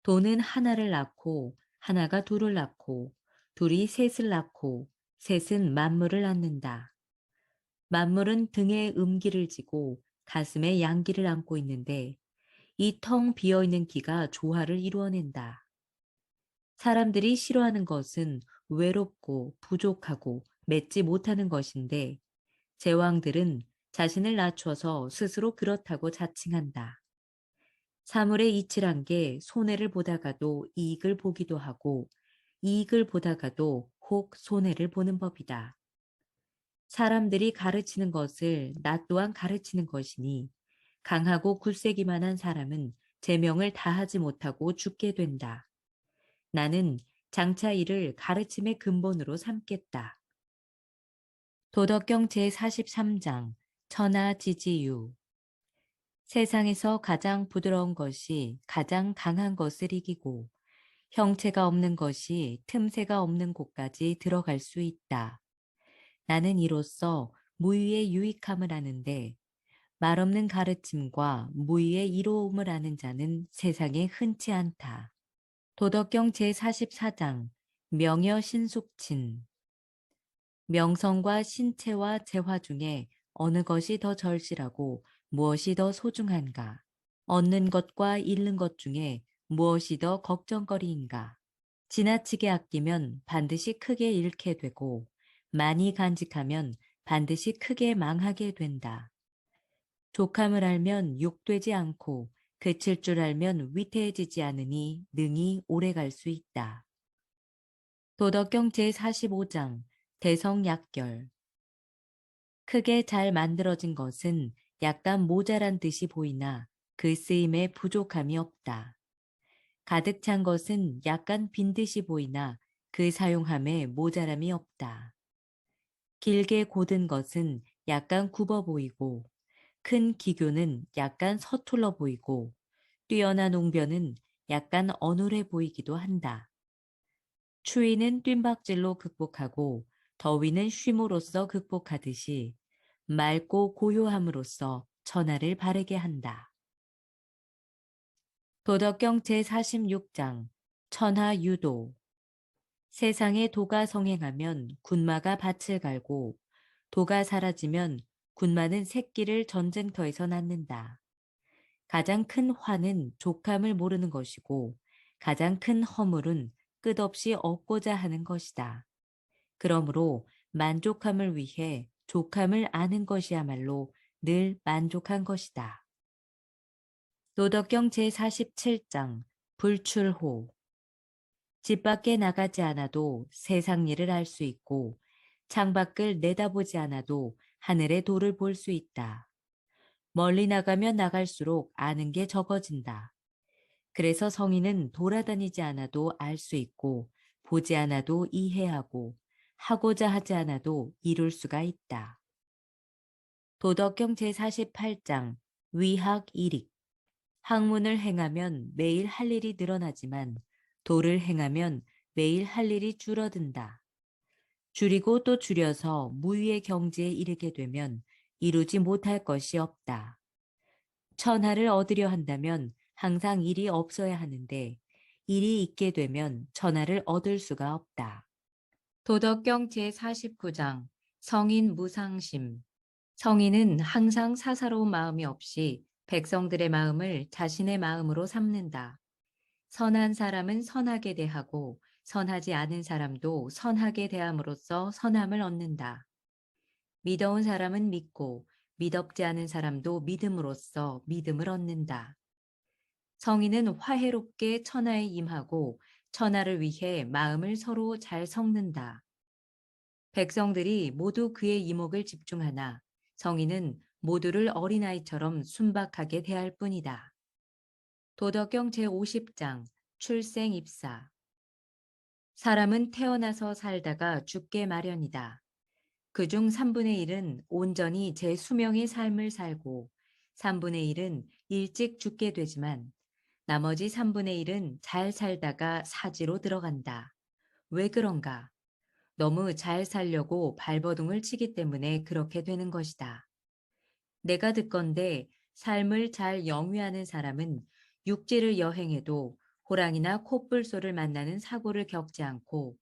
Speaker 1: 도는 하나를 낳고 하나가 둘을 낳고 둘이 셋을 낳고 셋은 만물을 낳는다. 만물은 등에 음기를 지고 가슴에 양기를 안고 있는데 이 텅 비어있는 기가 조화를 이루어낸다. 사람들이 싫어하는 것은 외롭고 부족하고 맺지 못하는 것인데 제왕들은 자신을 낮춰서 스스로 그렇다고 자칭한다. 사물의 이치란 게 손해를 보다가도 이익을 보기도 하고 이익을 보다가도 혹 손해를 보는 법이다. 사람들이 가르치는 것을 나 또한 가르치는 것이니 강하고 굳세기만 한 사람은 제명을 다하지 못하고 죽게 된다. 나는 장차 이를 가르침의 근본으로 삼겠다. 도덕경 제43장 천하지지유 세상에서 가장 부드러운 것이 가장 강한 것을 이기고 형체가 없는 것이 틈새가 없는 곳까지 들어갈 수 있다. 나는 이로써 무유의 유익함을 아는데 말없는 가르침과 무의의 이로움을 아는 자는 세상에 흔치 않다. 도덕경 제44장 명여신숙친. 명성과 신체와 재화 중에 어느 것이 더 절실하고 무엇이 더 소중한가? 얻는 것과 잃는 것 중에 무엇이 더 걱정거리인가? 지나치게 아끼면 반드시 크게 잃게 되고, 많이 간직하면 반드시 크게 망하게 된다. 족함을 알면 욕되지 않고, 그칠 줄 알면 위태해지지 않으니 능히 오래갈 수 있다. 도덕경 제45장 대성약결. 크게 잘 만들어진 것은 약간 모자란 듯이 보이나 그 쓰임에 부족함이 없다. 가득 찬 것은 약간 빈 듯이 보이나 그 사용함에 모자람이 없다. 길게 곧은 것은 약간 굽어 보이고, 큰 기교는 약간 서툴러 보이고, 뛰어난 웅변은 약간 어눌해 보이기도 한다. 추위는 뜀박질로 극복하고, 더위는 쉼으로써 극복하듯이 맑고 고요함으로써 천하를 바르게 한다. 도덕경 제46장 천하유도. 세상에 도가 성행하면 군마가 밭을 갈고, 도가 사라지면 군마는 새끼를 전쟁터에서 낳는다. 가장 큰 화는 족함을 모르는 것이고, 가장 큰 허물은 끝없이 얻고자 하는 것이다. 그러므로 만족함을 위해 족함을 아는 것이야말로 늘 만족한 것이다. 도덕경 제47장 불출호. 집 밖에 나가지 않아도 세상 일을 알 수 있고, 창밖을 내다보지 않아도 하늘의 도를 볼 수 있다. 멀리 나가면 나갈수록 아는 게 적어진다. 그래서 성인은 돌아다니지 않아도 알 수 있고, 보지 않아도 이해하고, 하고자 하지 않아도 이룰 수가 있다. 도덕경 제48장 위학일익. 학문을 행하면 매일 할 일이 늘어나지만 도를 행하면 매일 할 일이 줄어든다. 줄이고 또 줄여서 무위의 경지에 이르게 되면 이루지 못할 것이 없다. 천하를 얻으려 한다면 항상 일이 없어야 하는데, 일이 있게 되면 천하를 얻을 수가 없다. 도덕경 제49장 성인 무상심. 성인은 항상 사사로운 마음이 없이 백성들의 마음을 자신의 마음으로 삼는다. 선한 사람은 선하게 대하고 선하지 않은 사람도 선하게 대함으로써 선함을 얻는다. 믿어온 사람은 믿고 믿업지 않은 사람도 믿음으로써 믿음을 얻는다. 성인은 화해롭게 천하에 임하고 천하를 위해 마음을 서로 잘 섞는다. 백성들이 모두 그의 이목을 집중하나 성인은 모두를 어린아이처럼 순박하게 대할 뿐이다. 도덕경 제50장 출생입사. 사람은 태어나서 살다가 죽게 마련이다. 그중 3분의 1은 온전히 제 수명의 삶을 살고 3분의 1은 일찍 죽게 되지만 나머지 3분의 1은 잘 살다가 사지로 들어간다. 왜 그런가? 너무 잘 살려고 발버둥을 치기 때문에 그렇게 되는 것이다. 내가 듣건대 삶을 잘 영위하는 사람은 육지를 여행해도 호랑이나 코뿔소를 만나는 사고를 겪지 않고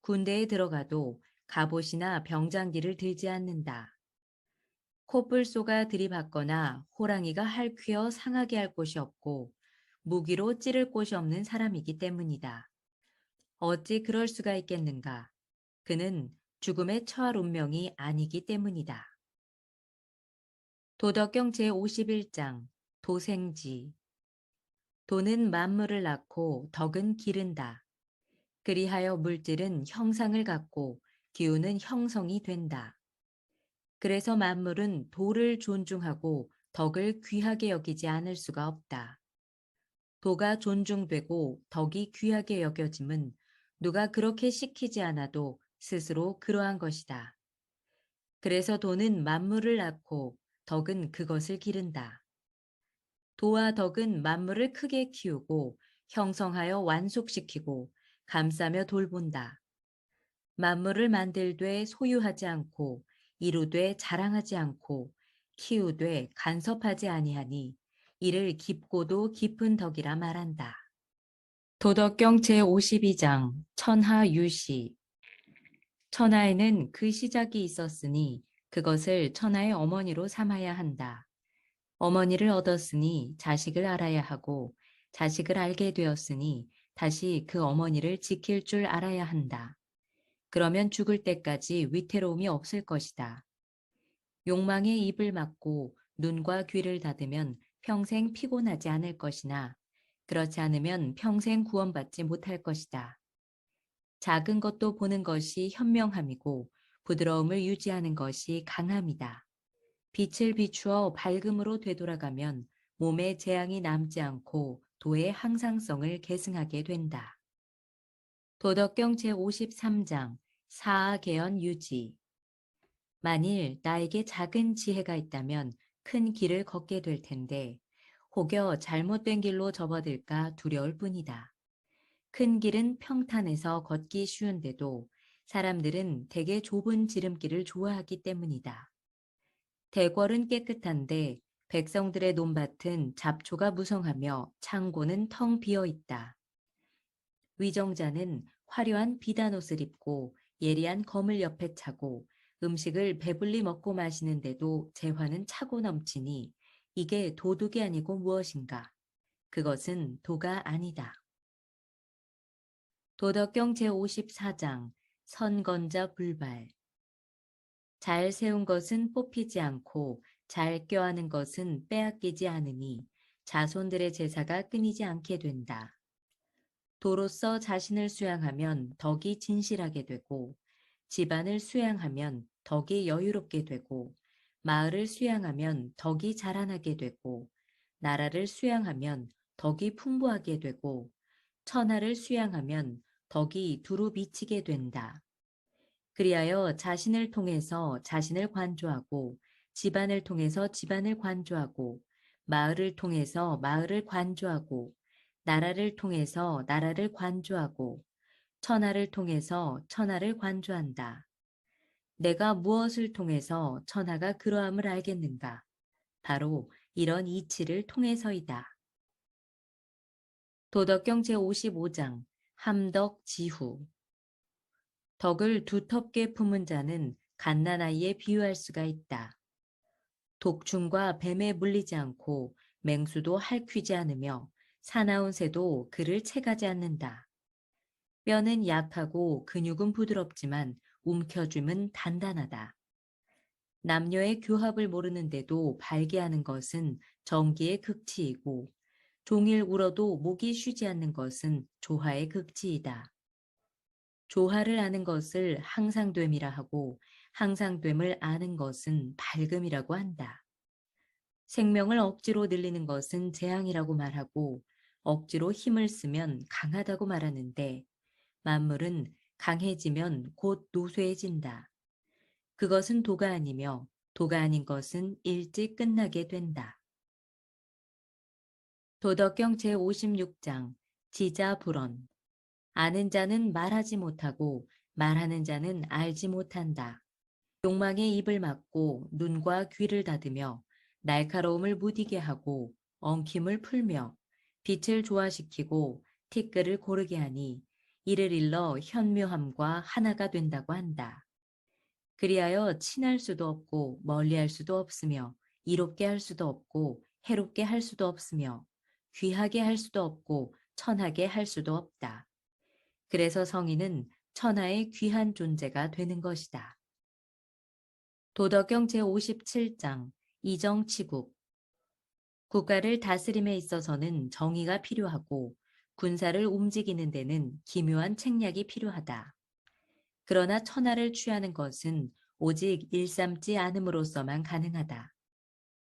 Speaker 1: 군대에 들어가도 갑옷이나 병장기를 들지 않는다. 코뿔소가 들이받거나 호랑이가 핥히어 상하게 할 곳이 없고 무기로 찌를 곳이 없는 사람이기 때문이다. 어찌 그럴 수가 있겠는가? 그는 죽음에 처할 운명이 아니기 때문이다. 도덕경 제51장 도생지. 도는 만물을 낳고 덕은 기른다. 그리하여 물질은 형상을 갖고 기운은 형성이 된다. 그래서 만물은 도를 존중하고 덕을 귀하게 여기지 않을 수가 없다. 도가 존중되고 덕이 귀하게 여겨짐은 누가 그렇게 시키지 않아도 스스로 그러한 것이다. 그래서 도는 만물을 낳고 덕은 그것을 기른다. 도와 덕은 만물을 크게 키우고 형성하여 완속시키고 감싸며 돌본다. 만물을 만들되 소유하지 않고 이루되 자랑하지 않고 키우되 간섭하지 아니하니 이를 깊고도 깊은 덕이라 말한다. 도덕경 제52장 천하유시. 천하에는 그 시작이 있었으니 그것을 천하의 어머니로 삼아야 한다. 어머니를 얻었으니 자식을 알아야 하고 자식을 알게 되었으니 다시 그 어머니를 지킬 줄 알아야 한다. 그러면 죽을 때까지 위태로움이 없을 것이다. 욕망의 입을 막고 눈과 귀를 닫으면 평생 피곤하지 않을 것이나 그렇지 않으면 평생 구원받지 못할 것이다. 작은 것도 보는 것이 현명함이고 부드러움을 유지하는 것이 강함이다. 빛을 비추어 밝음으로 되돌아가면 몸에 재앙이 남지 않고 도의 항상성을 계승하게 된다. 도덕경 제53장 사아개연 유지. 만일 나에게 작은 지혜가 있다면 큰 길을 걷게 될 텐데 혹여 잘못된 길로 접어들까 두려울 뿐이다. 큰 길은 평탄해서 걷기 쉬운데도 사람들은 대개 좁은 지름길을 좋아하기 때문이다. 대궐은 깨끗한데 백성들의 논밭은 잡초가 무성하며 창고는 텅 비어 있다. 위정자는 화려한 비단옷을 입고 예리한 검을 옆에 차고 음식을 배불리 먹고 마시는데도 재화는 차고 넘치니 이게 도둑이 아니고 무엇인가? 그것은 도가 아니다. 도덕경 제54장 선건자 불발. 잘 세운 것은 뽑히지 않고 잘 껴안은 것은 빼앗기지 않으니 자손들의 제사가 끊이지 않게 된다. 도로서 자신을 수양하면 덕이 진실하게 되고 집안을 수양하면 덕이 여유롭게 되고 마을을 수양하면 덕이 자라나게 되고 나라를 수양하면 덕이 풍부하게 되고 천하를 수양하면 덕이 두루 미치게 된다. 그리하여 자신을 통해서 자신을 관조하고 집안을 통해서 집안을 관조하고 마을을 통해서 마을을 관조하고 나라를 통해서 나라를 관조하고 천하를 통해서 천하를 관조한다. 내가 무엇을 통해서 천하가 그러함을 알겠는가? 바로 이런 이치를 통해서이다. 도덕경 제55장 함덕지후. 덕을 두텁게 품은 자는 갓난아이에 비유할 수가 있다. 독충과 뱀에 물리지 않고 맹수도 핥히지 않으며 사나운 새도 그를 채가지 않는다. 뼈는 약하고 근육은 부드럽지만 움켜쥐면 단단하다. 남녀의 교합을 모르는데도 발기하는 것은 정기의 극치이고 종일 울어도 목이 쉬지 않는 것은 조화의 극치이다. 조화를 아는 것을 항상됨이라 하고 항상됨을 아는 것은 밝음이라고 한다. 생명을 억지로 늘리는 것은 재앙이라고 말하고 억지로 힘을 쓰면 강하다고 말하는데 만물은 강해지면 곧 노쇠해진다. 그것은 도가 아니며 도가 아닌 것은 일찍 끝나게 된다. 도덕경 제56장 지자불언. 아는 자는 말하지 못하고 말하는 자는 알지 못한다. 욕망의 입을 막고 눈과 귀를 닫으며 날카로움을 무디게 하고 엉킴을 풀며 빛을 조화시키고 티끌을 고르게 하니 이를 일러 현묘함과 하나가 된다고 한다. 그리하여 친할 수도 없고 멀리할 수도 없으며 이롭게 할 수도 없고 해롭게 할 수도 없으며 귀하게 할 수도 없고 천하게 할 수도 없다. 그래서 성인은 천하의 귀한 존재가 되는 것이다. 도덕경 제57장 이정치국. 국가를 다스림에 있어서는 정의가 필요하고 군사를 움직이는 데는 기묘한 책략이 필요하다. 그러나 천하를 취하는 것은 오직 일삼지 않음으로써만 가능하다.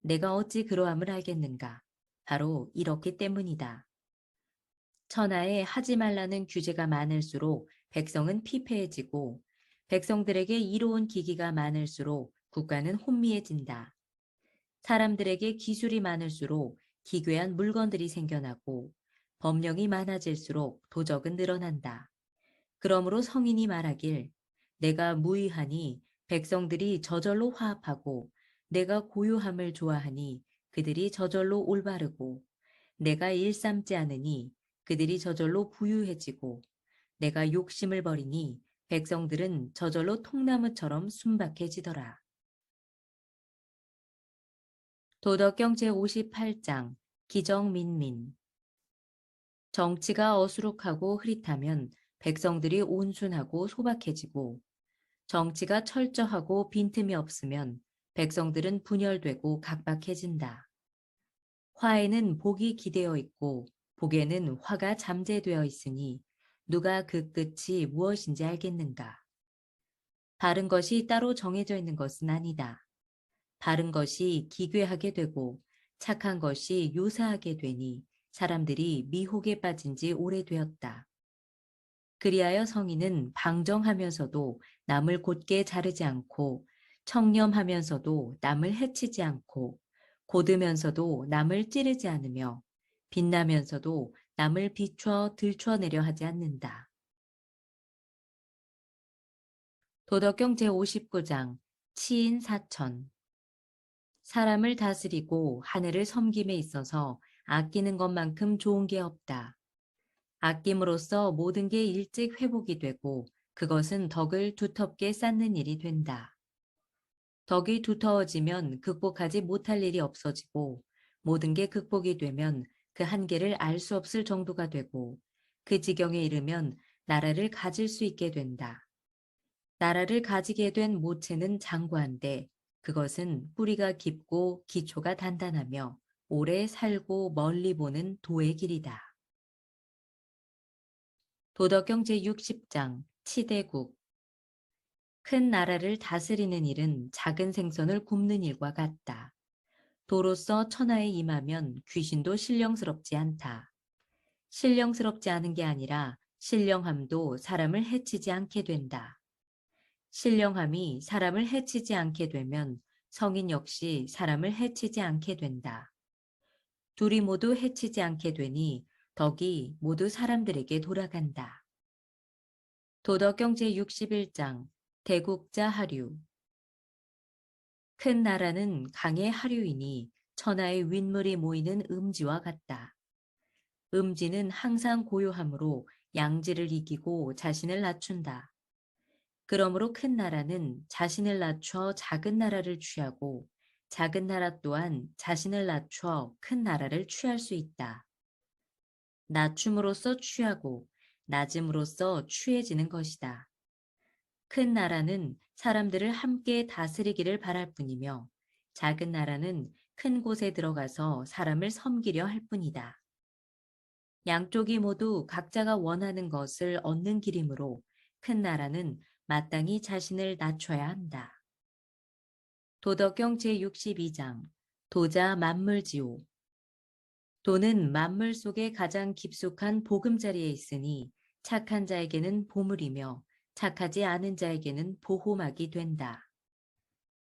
Speaker 1: 내가 어찌 그러함을 알겠는가? 바로 이렇기 때문이다. 천하에 하지 말라는 규제가 많을수록 백성은 피폐해지고 백성들에게 이로운 기기가 많을수록 국가는 혼미해진다. 사람들에게 기술이 많을수록 기괴한 물건들이 생겨나고 법령이 많아질수록 도적은 늘어난다. 그러므로 성인이 말하길 내가 무의하니 백성들이 저절로 화합하고 내가 고요함을 좋아하니 그들이 저절로 올바르고 내가 일삼지 않으니 그들이 저절로 부유해지고 내가 욕심을 버리니 백성들은 저절로 통나무처럼 순박해지더라. 도덕경 제58장 기정민민. 정치가 어수룩하고 흐릿하면 백성들이 온순하고 소박해지고 정치가 철저하고 빈틈이 없으면 백성들은 분열되고 각박해진다. 화에는 복이 기대어 있고 복에는 화가 잠재되어 있으니 누가 그 끝이 무엇인지 알겠는가? 바른 것이 따로 정해져 있는 것은 아니다. 바른 것이 기괴하게 되고 착한 것이 요사하게 되니 사람들이 미혹에 빠진 지 오래되었다. 그리하여 성인은 방정하면서도 남을 곧게 자르지 않고 청렴하면서도 남을 해치지 않고 고두면서도 남을 찌르지 않으며 빛나면서도 남을 비춰 들춰내려 하지 않는다. 도덕경 제59장 치인 사천. 사람을 다스리고 하늘을 섬김에 있어서 아끼는 것만큼 좋은 게 없다. 아낌으로써 모든 게 일찍 회복이 되고 그것은 덕을 두텁게 쌓는 일이 된다. 덕이 두터워지면 극복하지 못할 일이 없어지고 모든 게 극복이 되면 그 한계를 알 수 없을 정도가 되고 그 지경에 이르면 나라를 가질 수 있게 된다. 나라를 가지게 된 모체는 장구한데 그것은 뿌리가 깊고 기초가 단단하며 오래 살고 멀리 보는 도의 길이다. 도덕경 제60장 치대국. 큰 나라를 다스리는 일은 작은 생선을 굽는 일과 같다. 도로서 천하에 임하면 귀신도 신령스럽지 않다. 신령스럽지 않은 게 아니라 신령함도 사람을 해치지 않게 된다. 신령함이 사람을 해치지 않게 되면 성인 역시 사람을 해치지 않게 된다. 둘이 모두 해치지 않게 되니 덕이 모두 사람들에게 돌아간다. 도덕경 제61장 대국자 하류. 큰 나라는 강의 하류이니 천하의 윗물이 모이는 음지와 같다. 음지는 항상 고요함으로 양지를 이기고 자신을 낮춘다. 그러므로 큰 나라는 자신을 낮춰 작은 나라를 취하고 작은 나라 또한 자신을 낮춰 큰 나라를 취할 수 있다. 낮춤으로써 취하고 낮음으로써 취해지는 것이다. 큰 나라는 사람들을 함께 다스리기를 바랄 뿐이며 작은 나라는 큰 곳에 들어가서 사람을 섬기려 할 뿐이다. 양쪽이 모두 각자가 원하는 것을 얻는 길이므로 큰 나라는 마땅히 자신을 낮춰야 한다. 도덕경 제62장 도자 만물지오. 도는 만물 속에 가장 깊숙한 보금자리에 있으니 착한 자에게는 보물이며 착하지 않은 자에게는 보호막이 된다.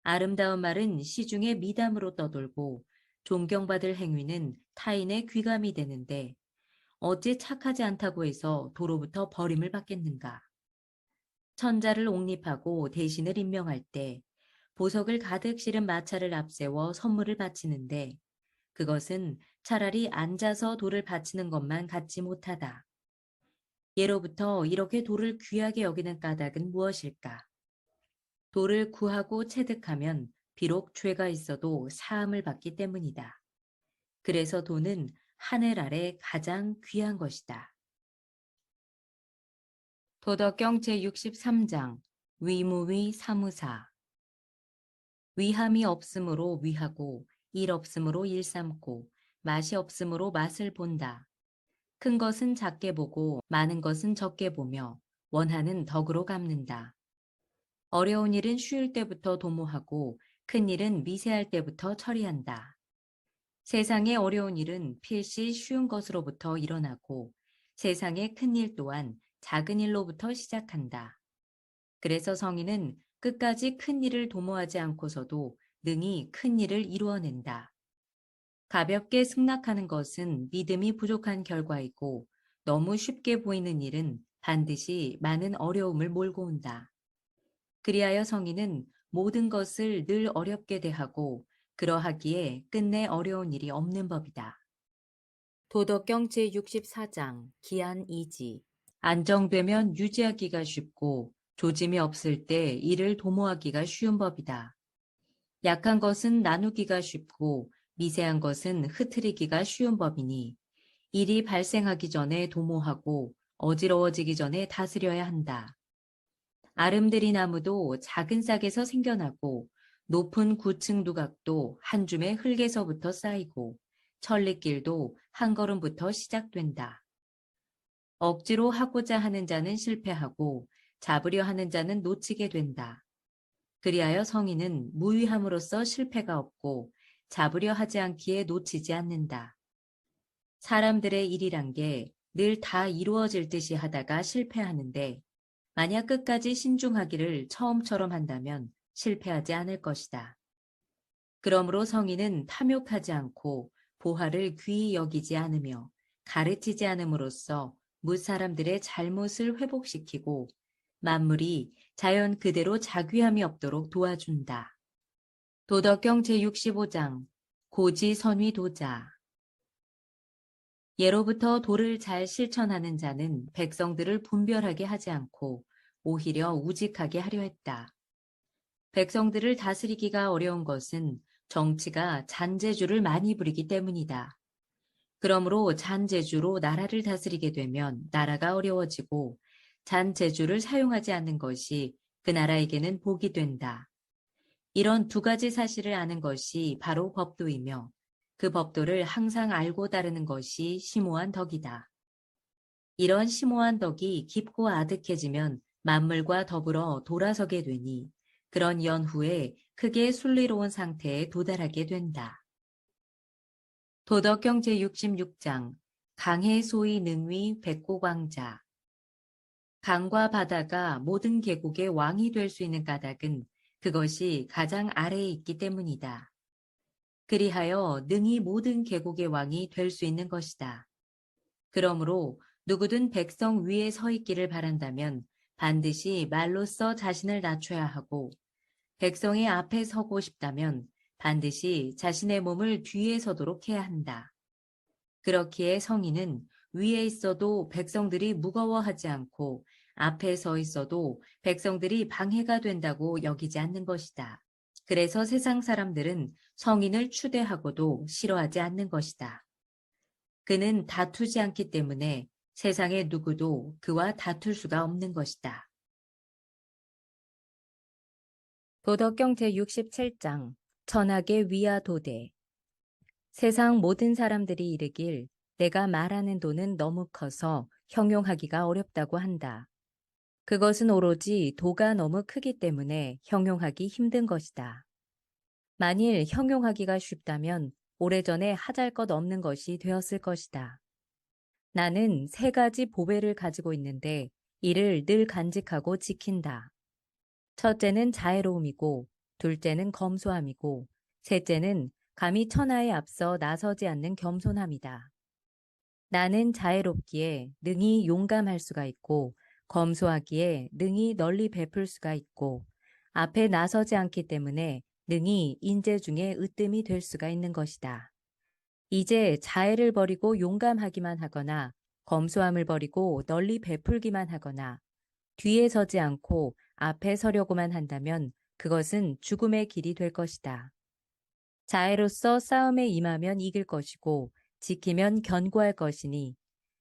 Speaker 1: 아름다운 말은 시중에 미담으로 떠돌고 존경받을 행위는 타인의 귀감이 되는데 어찌 착하지 않다고 해서 도로부터 버림을 받겠는가. 천자를 옹립하고 대신을 임명할 때 보석을 가득 실은 마차를 앞세워 선물을 바치는데 그것은 차라리 앉아서 돌을 바치는 것만 같지 못하다. 예로부터 이렇게 돌을 귀하게 여기는 까닭은 무엇일까? 돌을 구하고 체득하면 비록 죄가 있어도 사함을 받기 때문이다. 그래서 돈은 하늘 아래 가장 귀한 것이다. 도덕경 제63장 위무위 사무사. 위함이 없으므로 위하고 일 없으므로 일 삼고 맛이 없으므로 맛을 본다. 큰 것은 작게 보고 많은 것은 적게 보며 원하는 덕으로 갚는다. 어려운 일은 쉬울 때부터 도모하고 큰 일은 미세할 때부터 처리한다. 세상의 어려운 일은 필시 쉬운 것으로부터 일어나고 세상의 큰 일 또한 작은 일로부터 시작한다. 그래서 성인은 끝까지 큰 일을 도모하지 않고서도 능히 큰 일을 이루어낸다. 가볍게 승낙하는 것은 믿음이 부족한 결과이고 너무 쉽게 보이는 일은 반드시 많은 어려움을 몰고 온다. 그리하여 성인은 모든 것을 늘 어렵게 대하고 그러하기에 끝내 어려운 일이 없는 법이다. 도덕경 제64장 기한 이지. 안정되면 유지하기가 쉽고 조짐이 없을 때 이를 도모하기가 쉬운 법이다. 약한 것은 나누기가 쉽고 미세한 것은 흩트리기가 쉬운 법이니 일이 발생하기 전에 도모하고 어지러워지기 전에 다스려야 한다. 아름드리 나무도 작은 싹에서 생겨나고 높은 구층 두각도 한 줌의 흙에서부터 쌓이고 천리길도 한 걸음부터 시작된다. 억지로 하고자 하는 자는 실패하고 잡으려 하는 자는 놓치게 된다. 그리하여 성인은 무위함으로써 실패가 없고 잡으려 하지 않기에 놓치지 않는다. 사람들의 일이란 게 늘 다 이루어질 듯이 하다가 실패하는데 만약 끝까지 신중하기를 처음처럼 한다면 실패하지 않을 것이다. 그러므로 성인은 탐욕하지 않고 보화를 귀히 여기지 않으며 가르치지 않음으로써 무사람들의 잘못을 회복시키고 만물이 자연 그대로 자귀함이 없도록 도와준다. 도덕경 제65장 고지선위도자. 예로부터 도를 잘 실천하는 자는 백성들을 분별하게 하지 않고 오히려 우직하게 하려 했다. 백성들을 다스리기가 어려운 것은 정치가 잔재주를 많이 부리기 때문이다. 그러므로 잔재주로 나라를 다스리게 되면 나라가 어려워지고 잔재주를 사용하지 않는 것이 그 나라에게는 복이 된다. 이런 두 가지 사실을 아는 것이 바로 법도이며 그 법도를 항상 알고 따르는 것이 심오한 덕이다. 이런 심오한 덕이 깊고 아득해지면 만물과 더불어 돌아서게 되니 그런 연후에 크게 순리로운 상태에 도달하게 된다. 도덕경 제66장 강해 소위 능위 백고광자. 강과 바다가 모든 계곡의 왕이 될 수 있는 까닭은 그것이 가장 아래에 있기 때문이다. 그리하여 능히 모든 계곡의 왕이 될 수 있는 것이다. 그러므로 누구든 백성 위에 서 있기를 바란다면 반드시 말로써 자신을 낮춰야 하고 백성의 앞에 서고 싶다면 반드시 자신의 몸을 뒤에 서도록 해야 한다. 그렇기에 성인은 위에 있어도 백성들이 무거워하지 않고 앞에 서 있어도 백성들이 방해가 된다고 여기지 않는 것이다. 그래서 세상 사람들은 성인을 추대하고도 싫어하지 않는 것이다. 그는 다투지 않기 때문에 세상의 누구도 그와 다툴 수가 없는 것이다. 도덕경 제67장 천하계 위아도대. 세상 모든 사람들이 이르길 내가 말하는 도는 너무 커서 형용하기가 어렵다고 한다. 그것은 오로지 도가 너무 크기 때문에 형용하기 힘든 것이다. 만일 형용하기가 쉽다면 오래전에 하잘 것 없는 것이 되었을 것이다. 나는 세 가지 보배를 가지고 있는데 이를 늘 간직하고 지킨다. 첫째는 자애로움이고, 둘째는 검소함이고, 셋째는 감히 천하에 앞서 나서지 않는 겸손함이다. 나는 자애롭기에 능히 용감할 수가 있고, 검소하기에 능히 널리 베풀 수가 있고, 앞에 나서지 않기 때문에 능히 인재 중에 으뜸이 될 수가 있는 것이다. 이제 자애를 버리고 용감하기만 하거나 검소함을 버리고 널리 베풀기만 하거나 뒤에 서지 않고 앞에 서려고만 한다면 그것은 죽음의 길이 될 것이다. 자애로서 싸움에 임하면 이길 것이고 지키면 견고할 것이니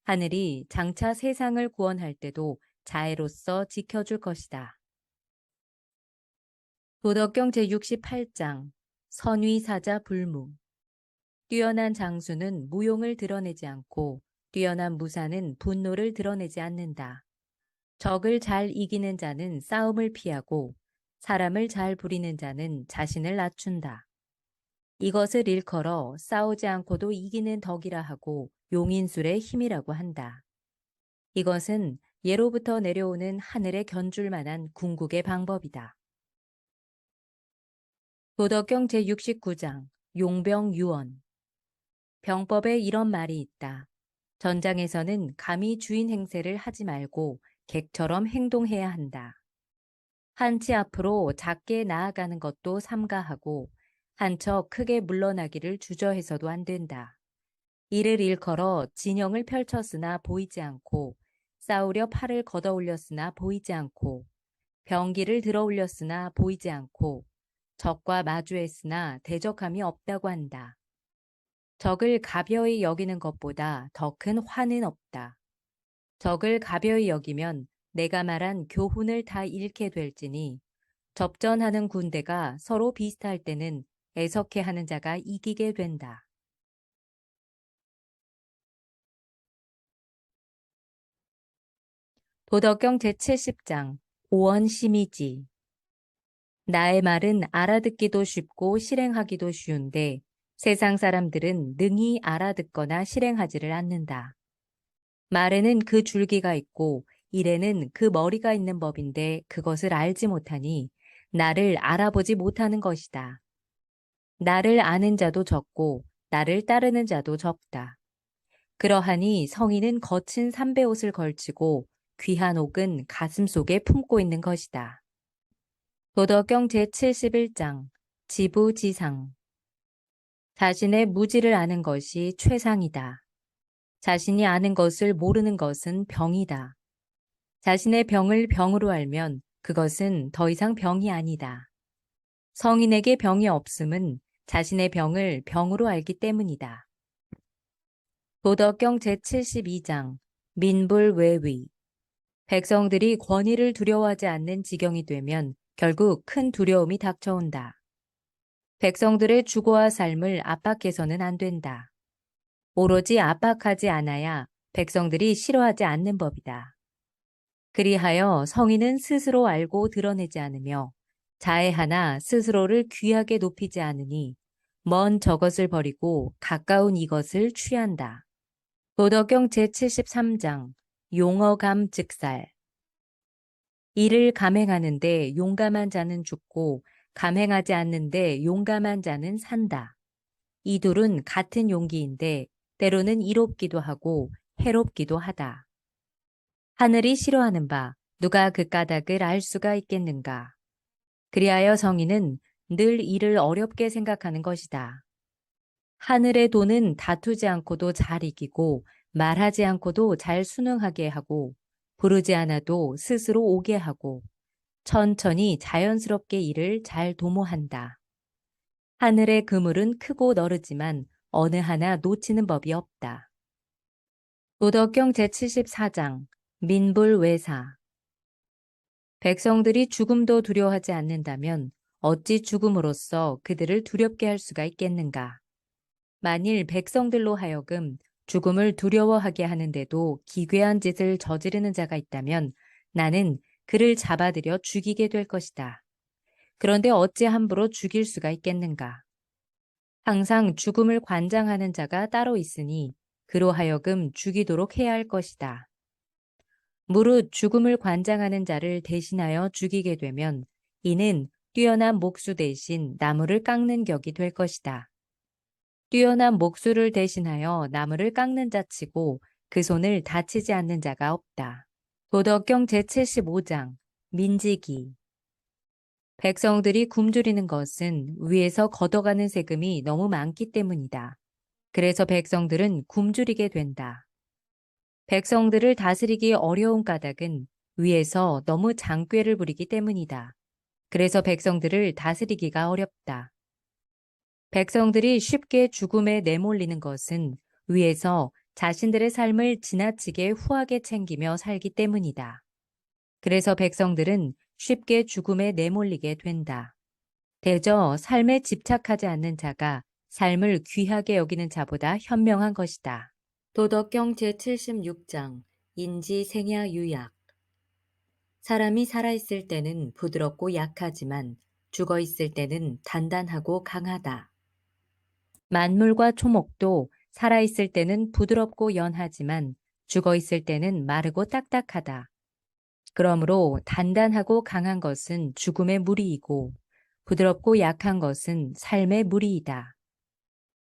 Speaker 1: 하늘이 장차 세상을 구원할 때도 자애로서 지켜줄 것이다. 도덕경 제68장 선위사자 불무. 뛰어난 장수는 무용을 드러내지 않고 뛰어난 무사는 분노를 드러내지 않는다. 적을 잘 이기는 자는 싸움을 피하고 사람을 잘 부리는 자는 자신을 낮춘다. 이것을 일컬어 싸우지 않고도 이기는 덕이라 하고 용인술의 힘이라고 한다. 이것은 예로부터 내려오는 하늘에 견줄 만한 궁극의 방법이다. 도덕경 제69장 용병유언. 병법에 이런 말이 있다. 전장에서는 감히 주인 행세를 하지 말고 객처럼 행동해야 한다. 한 치 앞으로 작게 나아가는 것도 삼가하고 한 척 크게 물러나기를 주저해서도 안 된다. 이를 일컬어 진영을 펼쳤으나 보이지 않고 싸우려 팔을 걷어 올렸으나 보이지 않고 병기를 들어 올렸으나 보이지 않고 적과 마주했으나 대적함이 없다고 한다. 적을 가벼이 여기는 것보다 더 큰 화는 없다. 적을 가벼이 여기면 내가 말한 교훈을 다 잃게 될지니 접전하는 군대가 서로 비슷할 때는 애석해하는 자가 이기게 된다. 도덕경 제70장 오언 심이지. 나의 말은 알아듣기도 쉽고 실행하기도 쉬운데 세상 사람들은 능히 알아듣거나 실행하지를 않는다. 말에는 그 줄기가 있고 일에는 그 머리가 있는 법인데 그것을 알지 못하니 나를 알아보지 못하는 것이다. 나를 아는 자도 적고 나를 따르는 자도 적다. 그러하니 성인은 거친 삼베옷을 걸치고 귀한 옥은 가슴 속에 품고 있는 것이다. 도덕경 제71장 지부지상. 자신의 무지를 아는 것이 최상이다. 자신이 아는 것을 모르는 것은 병이다. 자신의 병을 병으로 알면 그것은 더 이상 병이 아니다. 성인에게 병이 없음은 자신의 병을 병으로 알기 때문이다. 도덕경 제72장 민불외위. 백성들이 권위를 두려워하지 않는 지경이 되면 결국 큰 두려움이 닥쳐온다. 백성들의 주거와 삶을 압박해서는 안 된다. 오로지 압박하지 않아야 백성들이 싫어하지 않는 법이다. 그리하여 성인은 스스로 알고 드러내지 않으며 자애하나 스스로를 귀하게 높이지 않으니 먼 저것을 버리고 가까운 이것을 취한다. 도덕경 제73장 용어감 즉살. 이를 감행하는데 용감한 자는 죽고 감행하지 않는데 용감한 자는 산다. 이 둘은 같은 용기인데 때로는 이롭기도 하고 해롭기도 하다. 하늘이 싫어하는 바 누가 그 까닭을 알 수가 있겠는가. 그리하여 성인은 늘 이를 어렵게 생각하는 것이다. 하늘의 도는 다투지 않고도 잘 이기고 말하지 않고도 잘 순응하게 하고 부르지 않아도 스스로 오게 하고 천천히 자연스럽게 일을 잘 도모한다. 하늘의 그물은 크고 너르지만 어느 하나 놓치는 법이 없다. 도덕경 제74장 민불외사. 백성들이 죽음도 두려워하지 않는다면 어찌 죽음으로써 그들을 두렵게 할 수가 있겠는가. 만일 백성들로 하여금 죽음을 두려워하게 하는데도 기괴한 짓을 저지르는 자가 있다면 나는 그를 잡아들여 죽이게 될 것이다. 그런데 어찌 함부로 죽일 수가 있겠는가. 항상 죽음을 관장하는 자가 따로 있으니 그로 하여금 죽이도록 해야 할 것이다. 무릇 죽음을 관장하는 자를 대신하여 죽이게 되면 이는 뛰어난 목수 대신 나무를 깎는 격이 될 것이다. 뛰어난 목수를 대신하여 나무를 깎는 자치고 그 손을 다치지 않는 자가 없다. 도덕경 제75장 민지기. 백성들이 굶주리는 것은 위에서 걷어가는 세금이 너무 많기 때문이다. 그래서 백성들은 굶주리게 된다. 백성들을 다스리기 어려운 까닭은 위에서 너무 장꾀를 부리기 때문이다. 그래서 백성들을 다스리기가 어렵다. 백성들이 쉽게 죽음에 내몰리는 것은 위에서 자신들의 삶을 지나치게 후하게 챙기며 살기 때문이다. 그래서 백성들은 쉽게 죽음에 내몰리게 된다. 대저 삶에 집착하지 않는 자가 삶을 귀하게 여기는 자보다 현명한 것이다. 도덕경 제76장 인지생야 유약. 사람이 살아있을 때는 부드럽고 약하지만 죽어있을 때는 단단하고 강하다. 만물과 초목도 살아있을 때는 부드럽고 연하지만 죽어있을 때는 마르고 딱딱하다. 그러므로 단단하고 강한 것은 죽음의 무리이고 부드럽고 약한 것은 삶의 무리이다.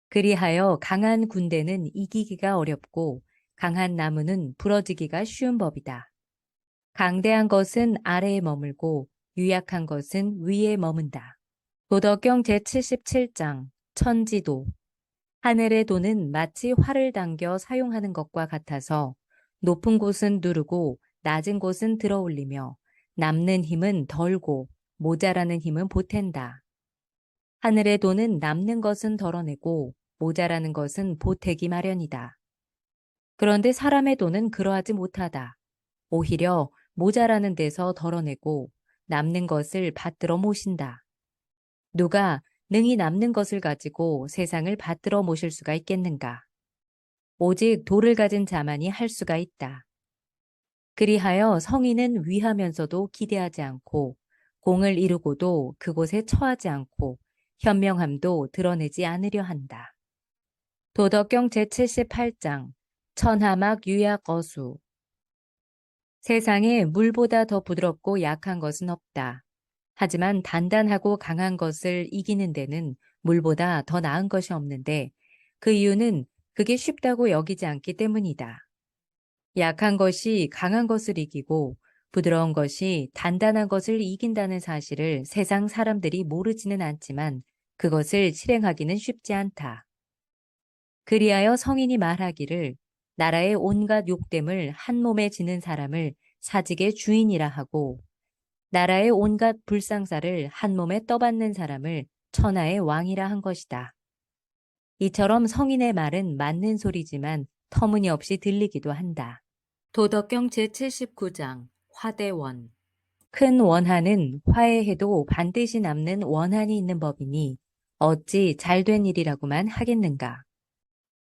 Speaker 1: 그리하여 강한 군대는 이기기가 어렵고 강한 나무는 부러지기가 쉬운 법이다. 강대한 것은 아래에 머물고 유약한 것은 위에 머문다. 도덕경 제77장 천지도. 하늘의 도는 마치 활을 당겨 사용하는 것과 같아서 높은 곳은 누르고 낮은 곳은 들어올리며 남는 힘은 덜고 모자라는 힘은 보탠다. 하늘의 도는 남는 것은 덜어내고 모자라는 것은 보태기 마련이다. 그런데 사람의 도는 그러하지 못하다. 오히려 모자라는 데서 덜어내고 남는 것을 받들어 모신다. 누가 능히 남는 것을 가지고 세상을 받들어 모실 수가 있겠는가? 오직 도를 가진 자만이 할 수가 있다. 그리하여 성인은 위하면서도 기대하지 않고 공을 이루고도 그곳에 처하지 않고 현명함도 드러내지 않으려 한다. 도덕경 제78장 천하막 유약어수. 세상에 물보다 더 부드럽고 약한 것은 없다. 하지만 단단하고 강한 것을 이기는 데는 물보다 더 나은 것이 없는데 그 이유는 그게 쉽다고 여기지 않기 때문이다. 약한 것이 강한 것을 이기고 부드러운 것이 단단한 것을 이긴다는 사실을 세상 사람들이 모르지는 않지만 그것을 실행하기는 쉽지 않다. 그리하여 성인이 말하기를 나라의 온갖 욕됨을 한 몸에 지는 사람을 사직의 주인이라 하고 나라의 온갖 불상사를 한 몸에 떠받는 사람을 천하의 왕이라 한 것이다. 이처럼 성인의 말은 맞는 소리지만 터무니없이 들리기도 한다. 도덕경 제79장 화대원. 큰 원한은 화해해도 반드시 남는 원한이 있는 법이니 어찌 잘된 일이라고만 하겠는가.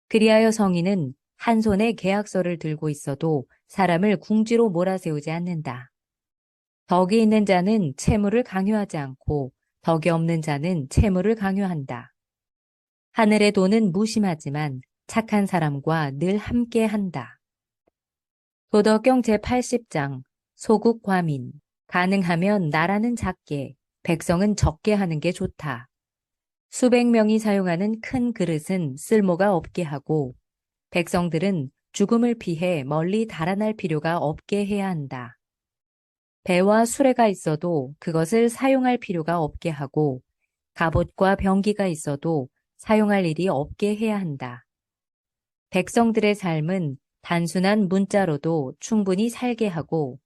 Speaker 1: 그리하여 성인은 한 손에 계약서를 들고 있어도 사람을 궁지로 몰아세우지 않는다. 덕이 있는 자는 채무를 강요하지 않고 덕이 없는 자는 채무를 강요한다. 하늘의 도는 무심하지만 착한 사람과 늘 함께한다. 도덕경 제80장 소국과민. 가능하면 나라는 작게, 백성은 적게 하는 게 좋다. 수백 명이 사용하는 큰 그릇은 쓸모가 없게 하고 백성들은 죽음을 피해 멀리 달아날 필요가 없게 해야 한다. 배와 수레가 있어도 그것을 사용할 필요가 없게 하고 갑옷과 병기가 있어도 사용할 일이 없게 해야 한다. 백성들의 삶은 단순한 문자로도 충분히 살게 하고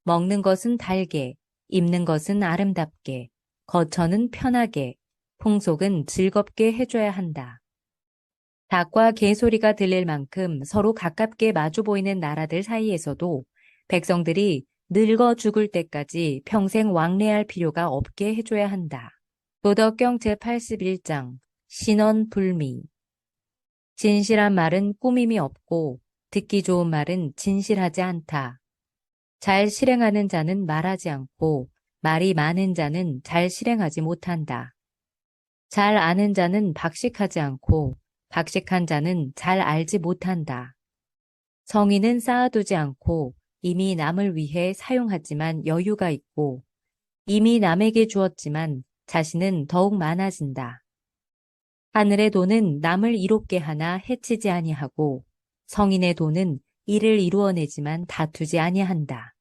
Speaker 1: 먹는 것은 달게, 입는 것은 아름답게, 거처는 편하게, 풍속은 즐겁게 해줘야 한다. 닭과 개 소리가 들릴 만큼 서로 가깝게 마주 보이는 나라들 사이에서도 백성들이 늙어 죽을 때까지 평생 왕래할 필요가 없게 해줘야 한다. 도덕경 제81장 신언불미. 진실한 말은 꾸밈이 없고 듣기 좋은 말은 진실하지 않다. 잘 실행하는 자는 말하지 않고 말이 많은 자는 잘 실행하지 못한다. 잘 아는 자는 박식하지 않고 박식한 자는 잘 알지 못한다. 성인은 쌓아두지 않고 이미 남을 위해 사용하지만 여유가 있고 이미 남에게 주었지만 자신은 더욱 많아진다. 하늘의 도는 남을 이롭게 하나 해치지 아니하고 성인의 도는 이를 이루어내지만 다투지 아니한다.